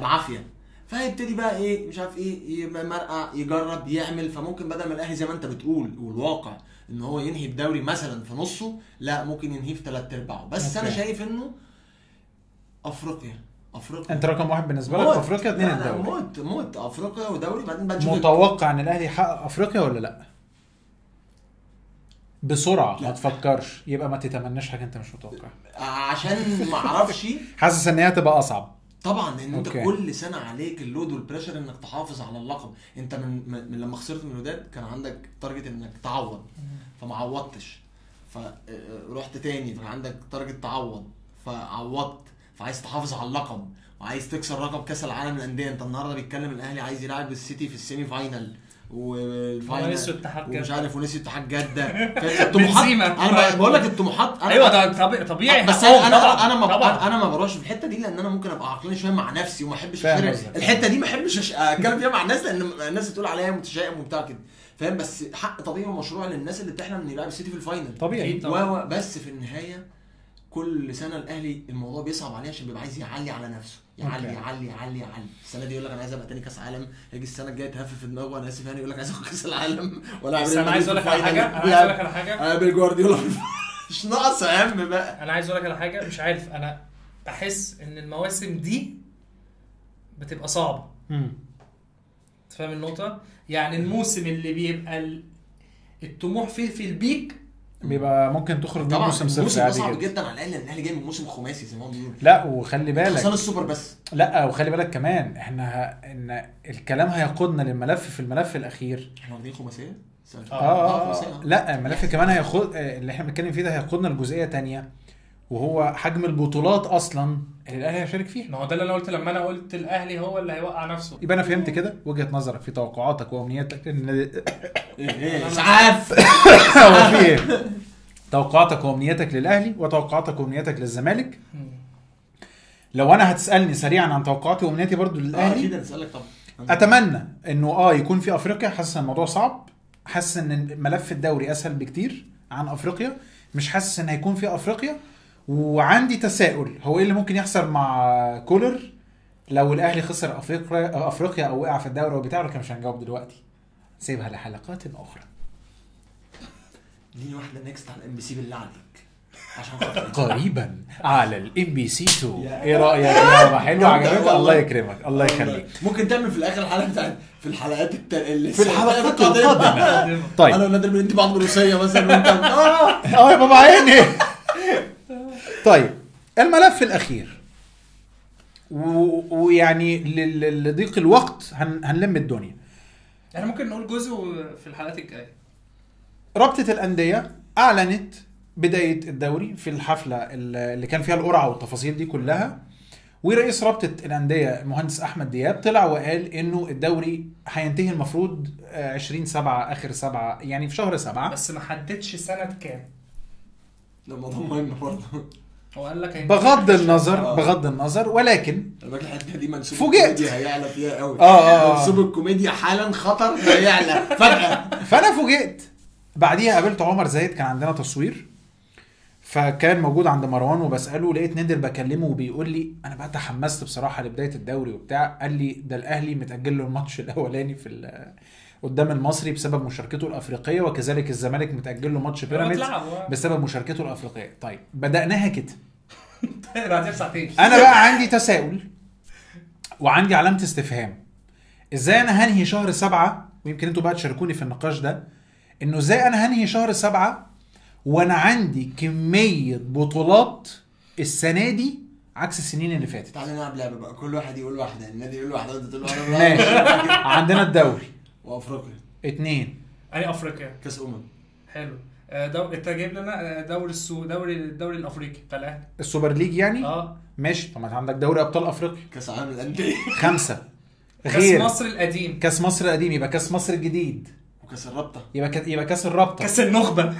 بعافيه، فهيبتدي بقى ايه مش عارف ايه مرقع يجرب يعمل. فممكن بدل ما الاهلي زي ما انت بتقول والواقع ان هو ينهي الدوري مثلا في نصه، لا ممكن ينهيه في 3/4. بس انا شايف انه افريقيا انت رقم 1 بالنسبه لك. افريقيا 2 الدوري. موت افريقيا ودوري. بعدين بنشوف متوقع ان الاهلي يحقق افريقيا ولا لا بسرعه؟ ما تفكرش، يبقى ما تتمناش حاجه انت مش متوقع عشان ما اعرفش. حاسس ان هي تبقى اصعب طبعا، لان انت كل سنه عليك اللود والبريشر انك تحافظ على اللقب. انت من لما خسرت من الوداد كان عندك تارجت انك تعوض، فما عوضتش، فرحت تاني فكان عندك تارجت تعوض فعوضت، فعايز تحافظ على اللقب وعايز تكسر رقم كاس العالم للانديه. انت النهارده بيتكلم الاهلي عايز يلعب السيتي في السيمي فاينل والفاينل ومش عارف ونسي اتحاد جده. الطموحات انا بقول لك الطموحات ايوه ده طبيعي. بس انا ما بروحش في الحته دي لان انا ممكن ابقى عقلاني شويه مع نفسي وما احبش الحته دي، ما احبش اتكلم فيها مع الناس لان الناس تقول عليا متشائم وبتاع كده، فاهم؟ بس حق طبيعي ومشروع للناس اللي بتحلم ان يلعب السيتي في الفاينل طبيعي. بس في النهايه كل سنه الاهلي الموضوع بيصعب عليه عشان بيبقى عايز يعلي على نفسه، يعلي. السنه دي يقول لك انا عايز ابقى تاني كاس عالم، يجي السنه الجايه تهفف في دماغه انا اسف يعني يقول لك عايز اخد كاس العالم ولا انا عايز اقول لك على حاجه بالجوارديولا مش ناقص اهم بقى. انا عايز اقول لك على حاجه مش عارف، انا بحس ان المواسم دي بتبقى صعبه. تفهم النقطه؟ يعني الموسم اللي بيبقى الطموح فيه في البيك بيبقى ممكن تخرج من موسم صفر عادي صعب جدا على الاقل، ان الاهلي جاي من موسم خماسي زي ما هو بيقول. لا وخلي بالك خسران السوبر بس. لا وخلي بالك كمان احنا ان الكلام هيقودنا للملف في الملف الاخير. احنا واخدين خماسيه. لا الملف كمان هياخد اللي احنا بنتكلم فيه ده هيقودنا لجزئيه تانية، وهو حجم البطولات اصلا اللي الاهلي هيشارك فيها. ما هو ده اللي انا قلت لما انا قلت الاهلي هو اللي هيوقع نفسه. يبقى انا فهمت كده وجهه نظرك في توقعاتك وامنياتك اسعاف هو في ايه؟ توقعاتك وامنياتك للاهلي وتوقعاتك وامنياتك للزمالك. لو انا هتسالني سريعا عن توقعاتي وامنياتي برضو للاهلي اكيد هنسالك طبعا. اتمنى انه يكون في افريقيا. حاسس ان الموضوع صعب، حاسس ان ملف الدوري اسهل بكتير عن افريقيا، مش حاسس ان هيكون في افريقيا. وعندي تساؤل هو ايه اللي ممكن يحصل مع كولر لو الاهلي خسر افريقيا او وقع في الدوري وبتاع. لكن مش هنجاوب دلوقتي، سيبها لحلقات اخرى. دي واحده نيكست على الMBC بالله عليك عشان قريبا على الMBC 2. ايه رايك يا حلو؟ عجبك؟ الله يكرمك، الله يخليك. ممكن تعمل في الاخر الحلقه بتاعت في الحلقات في الحلقات القادمه. طيب انا ونادر بنتي بعض روسيه مثلا وانت يا بابا عيني. طيب الملف الاخير ويعني لضيق الوقت هنلم الدنيا. احنا ممكن نقول جزء في الحلقات الجايه. رابطه الانديه اعلنت بدايه الدوري في الحفله اللي كان فيها القرعه والتفاصيل دي كلها، ورئيس رابطه الانديه المهندس احمد دياب طلع وقال انه الدوري هينتهي المفروض 20/7 اخر 7 يعني في شهر 7، بس ما حددش سنه كام. ده موضوع مهم برضه. هو قال لك بغض النظر ولكن الحته دي منسوب فوجئت الكوميديا هيعلى فيها قوي. منسوب الكوميديا حالا خطر هيعلى فجاه. فانا فوجئت. بعديها قابلت عمر زايد، كان عندنا تصوير فكان موجود عند مروان وبساله، لقيت نادر بكلمه وبيقول لي انا بقى تحمست بصراحه لبدايه الدوري وبتاع. قال لي ده الاهلي متاجل له الماتش الاولاني في قدام المصري بسبب مشاركته الافريقيه، وكذلك الزمالك متاجل له ماتش بيراميدز بسبب مشاركته الافريقيه. طيب بداناها كده. انا بقى عندي تساؤل وعندي علامه استفهام. ازاي انا هنهي شهر 7؟ ويمكن انتوا بقى تشاركوني في النقاش ده، انه ازاي انا هنهي شهر 7 وانا عندي كميه بطولات السنه دي عكس السنين اللي فاتت. تعالى نلعب لعبه بقى، كل واحد يقول واحده، النادي يقول واحده وانت تقول واحده. ماشي. عندنا الدوري وافريقيا 2. اي افريقيا كاس حلو. انت جايب لنا الدوري الافريقي بتاع الاهلي، السوبر ليج يعني. ماشي. طب ما عندك دوري ابطال افريقيا، كاس عالم للانديه 5 غير كاس مصر القديم. كاس مصر القديم يبقى كاس مصر الجديد، وكاس الرابطه يبقى كاس الرابطه، كاس النخبه.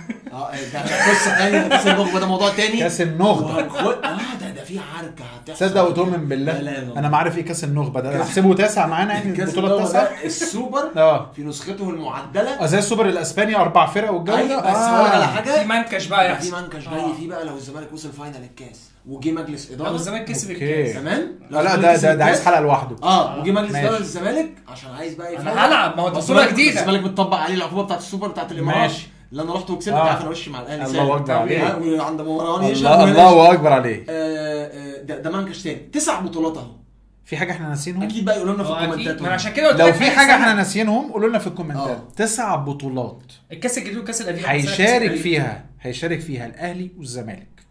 ده قصه ثانيه. كاس النخبه ده موضوع ثاني. كاس النخبه ده في عركه هتحصل. صدق وتؤمن بالله. انا ما عارف ايه كاس النخبه ده. احسبه 9 معانا يعني البطوله 9. السوبر في نسخته المعدله زي السوبر الاسباني 4 فرق والجو ده. بس على حاجه في منكش بقى يحصل. في منكش جاي فيه بقى لو الزمالك وصل فاينل الكاس وجي مجلس اداره. لو الزمالك كسب الكاس تمام. لا ده عايز حلقه لوحده. وجي مجلس اداره الزمالك عشان عايز بقى انا هلعب. ما هو بطوله جديده. الزمالك بتطبق عليه العقوبه بتاعت السوبر بتاعت الامارات اللي انا رحت وكسبت. عارف انا وشي مع الاهلي. الله اكبر عليه. وعند مروان يشرب. الله اكبر عليه. ده منكش تاني. 9 بطولات اهو. في حاجه احنا ناسينهم؟ اكيد بقى يقولوا لنا في الكومنتات. ما عشان كده لو في حاجه احنا ناسينهم قولوا لنا في الكومنتات. 9 بطولات. الكاس الجديد والكاس القديم هيشارك فيها الاهلي والزمالك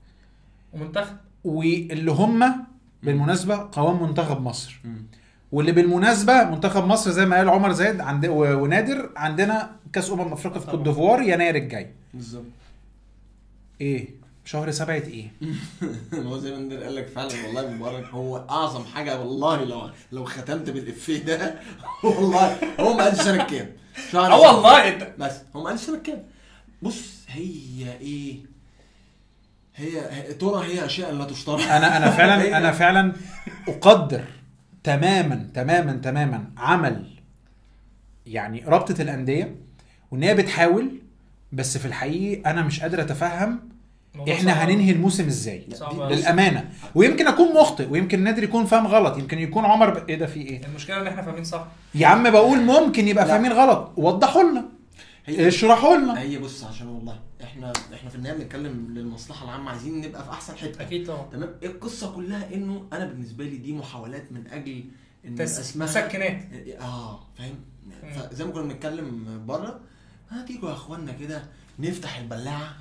ومنتخب، واللي هم بالمناسبه قوام منتخب مصر. واللي بالمناسبه منتخب مصر زي ما قال عمر زايد ونادر عندنا كاس افريقيا في كوت ديفوار يناير الجاي بالظبط. ايه شهر 7 ايه؟ هو زي ما نادر قال لك فعلا والله مبارك هو اعظم حاجه. والله لو ختمت بالافيه ده والله هو ما قالش سنه كام شهر. والله بس هو ما قالش سنه كام. بص هي ايه هي ترى هي اشياء لا تشترى. انا فعلا اقدر تماما عمل يعني رابطه الانديه وان هي بتحاول، بس في الحقيقه انا مش قادر اتفهم احنا هننهي الموسم ازاي للامانه. ويمكن اكون مخطئ ويمكن نادر يكون فاهم غلط، يمكن يكون عمر ايه ده في ايه. المشكله ان احنا فاهمين صح يا عم. بقول ممكن يبقى فاهمين غلط، وضحوا لنا اشرحوا لنا. هي بص عشان والله احنا في النهايه بنتكلم للمصلحه العامه، عايزين نبقى في احسن حته. اكيد طبعا. تمام. القصه كلها انه انا بالنسبه لي دي محاولات من اجل ان اسمها مسكنات. فاهم. فزي ما كنا بنتكلم بره تيجوا يا اخوانا كده نفتح البلاعه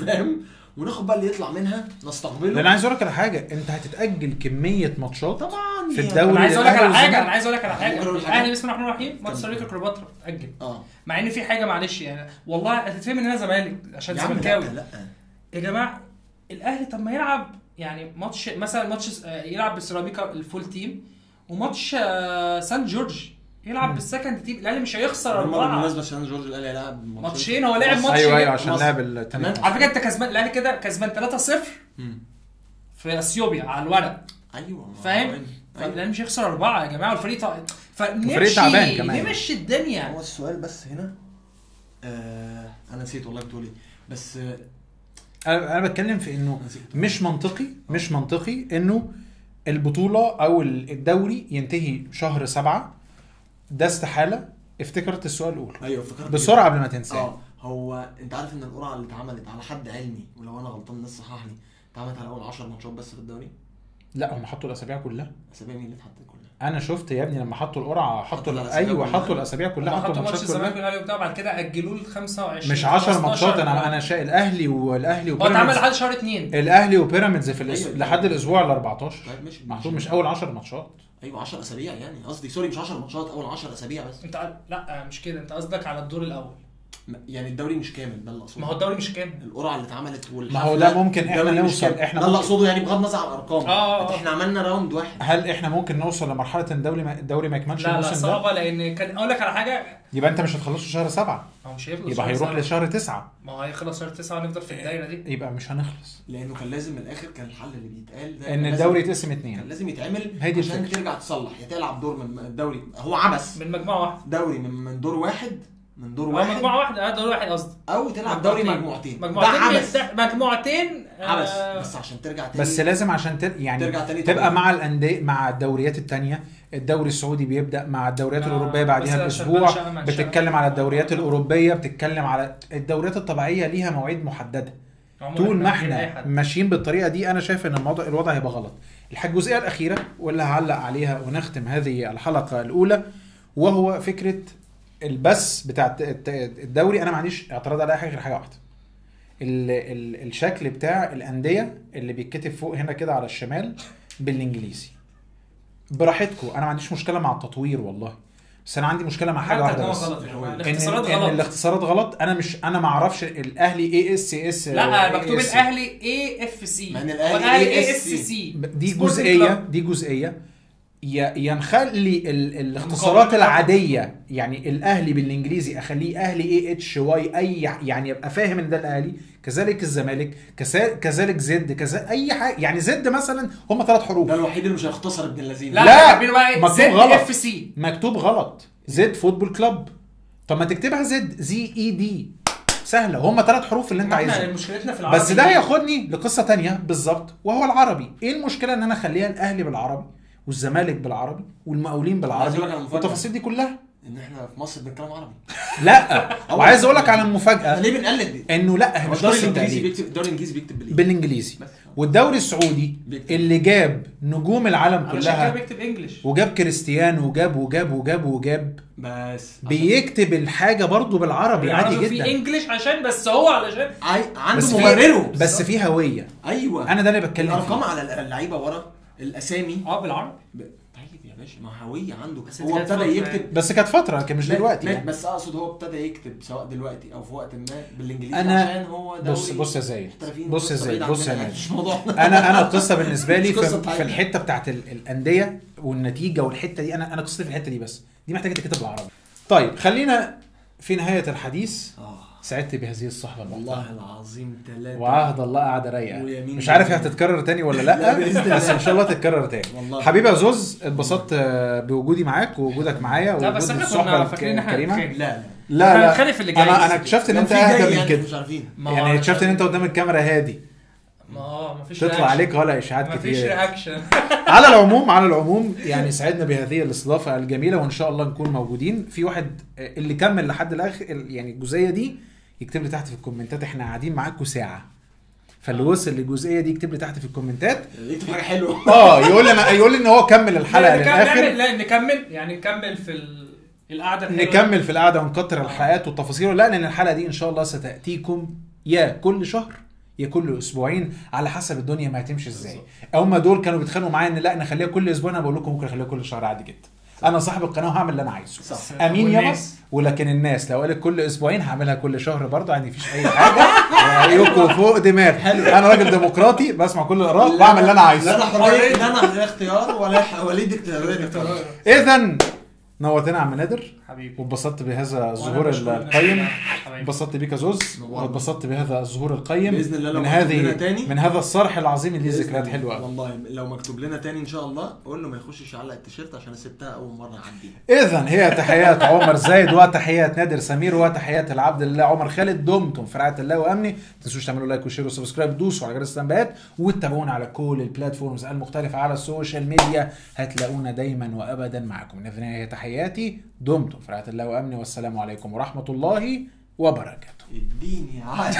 فاهم، وناخد بقى اللي يطلع منها نستقبله. انا عايز اقول لك على حاجه، انت هتتاجل كميه ماتشات طبعا في الدوري. انا عايز اقول لك على حاجه الاهلي بسم الله الرحمن الرحيم ماتش سيراميكا كليوباترا اتاجل. مع ان في حاجه معلش يعني والله هتتفهم ان انا زمالك عشان زملكاوي. لا يا جماعه الاهلي طب ما يلعب يعني ماتش مثلا ماتش يلعب بالسيراميكا الفول تيم، وماتش سان جورج يلعب بالسكند تيم. الاهلي مش هيخسر 4. بالنسبه لسان جورج الاهلي هيلعب ماتشين، هو لعب ماتش. ايوه عشان لعب الثاني. على فكره انت كسبان الاهلي كده كسبان 3-0 في اثيوبيا على الورق. ايوه فاهم. فالاهلي مش هيخسر 4 يا جماعه، والفريق الفريق تعبان كمان. نمشي الدنيا. هو السؤال بس هنا انا نسيت والله بتقول ايه، بس انا بتكلم في انه مش منطقي انه البطوله او الدوري ينتهي شهر 7. ده استحاله. افتكرت السؤال الاول. ايوه افتكرت بسرعه قبل ما تنساه. هو انت عارف ان القرعه اللي اتعملت على حد علمي، ولو انا غلطان الناس صححني، اتعملت على اول 10 ماتشات بس في الدوري؟ لا هم حطوا الاسابيع كلها. اسابيع مين اللي اتحطت كلها؟ انا شفت يا ابني لما حطوا القرعه حطوا الاسابيع كلها. حطوا ماتش الزمالك والاهلي وبتاع، بعد كده اجلوه ل 25 مش 10 ماتشات. انا شايف الاهلي وبيراميدز. هو اتعمل لحد شهر 2. الاهلي وبيراميدز في لحد الاسبوع ال 14. طيب ماشي محطوط مش اول 10 ماتشات. ايوه 10 اسابيع يعني قصدي، سوري مش 10 ماتشات، اول 10 اسابيع بس. انت لا مش كده، انت قصدك على الدور الاول يعني الدوري مش كامل. ده اللي اقصده. ما هو الدوري مش كامل، القرعه اللي اتعملت ما هو ده ممكن احنا نوصل. احنا ده اللي اقصده يعني بغض النظر عن الارقام. احنا عملنا راوند واحد. هل احنا ممكن نوصل لمرحله الدوري ما يكملش الموسم ده؟ لا صعبه، لان كان اقول لك على حاجه. يبقى انت مش هتخلصه شهر 7. هو مش هيخلص، يبقى هيروح لشهر 9. ما هو هيخلص شهر 9 ونفضل في الدايره دي. يبقى مش هنخلص، لانه كان لازم من الاخر كان الحل اللي بيتقال ده ان الدوري يتقسم 2. كان لازم يتعمل عشان ترجع تصلح، يا تلعب دور من الدوري. هو عبث من مجموعه واحده، دوري من دور واحد، من دور واحد مجموعه واحده. دور واحد قصدي، او تلعب دوري مجموعتين. مجموعتين عبث. بس عشان ترجع تاني، بس لازم عشان يعني ترجع تاني تبقى مع الانديه مع الدوريات الثانيه. الدوري السعودي بيبدا مع الدوريات الاوروبيه بعدها باسبوع. بتتكلم على الدوريات الاوروبيه، بتتكلم على الدوريات الطبيعيه ليها مواعيد محدده. طول ما احنا ماشيين بالطريقه دي انا شايف ان الوضع هيبقى غلط. الجزئيه الاخيره واللي هعلق عليها ونختم هذه الحلقه الاولى، وهو فكره البث بتاع الدوري. انا ما عنديش اعتراض على اي حاجه غير حاجه واحده، الشكل بتاع الانديه اللي بيتكتب فوق هنا كده على الشمال بالانجليزي. براحتكم، انا ما عنديش مشكله مع التطوير والله، بس انا عندي مشكله مع حاجه واحده بس، ان الاختصارات غلط. انا ما اعرفش الاهلي ASS. لا مكتوب الاهلي AFC، الاهلي ASC. دي جزئيه ينخلي الاختصارات العاديه. يعني الاهلي بالانجليزي اخليه اهلي AHY، اي يعني ابقى فاهم ان ده الاهلي. كذلك الزمالك، كذلك زد، كذا اي حاجه. يعني زد مثلا هم 3 حروف. ده الوحيد اللي مش هيختصر ابن اللذين. لا مكتوب غلط. مكتوب غلط. زد فوتبول كلوب. طب ما تكتبها زد ZED سهله. هم 3 حروف اللي انت عايزها. مشكلتنا في العربي. بس ده هياخدني لقصه تانية بالظبط، وهو العربي. ايه المشكله ان انا اخليها الاهلي بالعربي والزمالك بالعربي والمقاولين بالعربي والتفاصيل دي كلها؟ ان احنا في مصر بنتكلم عربي. لا وعايز اقول لك على المفاجاه. ليه بنقلد دي؟ انه لا مش الدوري الانجليزي بيكتب بالانجليزي، والدوري السعودي اللي جاب نجوم العالم كلها بيكتب انجلش، وجاب كريستيانو وجاب بس بيكتب الحاجه برضو بالعربي عادي جدا في انجلش عشان بس هو علشان عنده مبرره بس في هويه. ايوه انا ده اللي بتكلم فيه. الارقام على اللعيبه ورا الاسامي بالعربي. طيب يا باشا ما هويه عنده. هو ابتدى يكتب بس كانت فتره كان مش دلوقتي يعني. بس اقصد هو ابتدى يكتب سواء دلوقتي او في وقت ما بالانجليزي عشان هو دوري. بص يا زايد، بص يا موضوع. انا القصه بالنسبه لي في الحته بتاعت الانديه والنتيجه والحته دي، انا قصتي في الحته دي، بس دي محتاجه تتكتب بالعربي. طيب خلينا في نهايه الحديث. سعدت بهذه الصحبه والله العظيم 3 وعهد الله قاعده رايقه. مش عارف هتتكرر تاني ولا لا بس ان شاء الله تتكرر تاني. حبيبي يا زوز، اتبسطت بوجودي معاك ووجودك معايا ووجود الصحبه الكريمه. لا انا اكتشفت ان انت اهدى من كده. يعني اكتشفت ان انت قدام الكاميرا هادي، مفيش تطلع عليك ولا اشاعات كتير، مفيش رياكشن. على العموم يعني سعدنا بهذه الاستضافه الجميله، وان شاء الله نكون موجودين. في واحد اللي كمل لحد الاخر يعني الجزئيه دي يكتب لي تحت في الكومنتات، احنا قاعدين معاكم ساعه، فاللي وصل للجزئيه دي يكتب لي تحت في الكومنتات يكتب حاجه حلوه. يقول لي ان هو كمل الحلقه للاخر. لا نكمل يعني نكمل نكمل في القعده ونكتر الحلقات والتفاصيل، لا لان الحلقه دي ان شاء الله ستاتيكم يا كل شهر يا كل اسبوعين على حسب الدنيا ما هتمشي ازاي. هما دول كانوا بيتخانقوا معايا ان لا نخليها كل اسبوع، انا بقول لكم ممكن نخليها كل شهر عادي جدا. انا صاحب القناه وهعمل اللي انا عايزه. صح. امين يابا. ولكن الناس لو قالت كل اسبوعين هعملها كل شهر برضه، يعني مفيش اي حاجه. رايكم فوق دماغي. انا راجل ديمقراطي بسمع كل الاراء واعمل اللي انا عايزه. لا انا حريه، لا انا اختيار ولا وليد ديكتاتوريه. اذا نورتنا عم نادر حبيبي، واتبسطت بهذا الظهور القيم. اتبسطت بيك يا زوز، واتبسطت بهذا الظهور القيم باذن الله. لو من هذا الصرح العظيم اللي ليه ذكريات حلوه والله. لو مكتوب لنا تاني ان شاء الله قول له ما يخشش يعلق التيشيرت عشان سبتها اول مره اعديها. اذا هي تحيات عمر زايد وتحيات نادر سمير وتحيات العبد الله عمر خالد. دمتم في رعايه الله وامنه. ما تنسوش تعملوا لايك وشير وسبسكرايب، دوسوا على جرس التنبيهات، وتتابعونا على كل البلاتفورمز المختلفه على السوشيال ميديا. هتلاقونا دايما وابدا معكم. اذا هي تحياتي، دمتم في رعايه الله وامنه، والسلام عليكم ورحمه الله وبركاته. اديني عادي.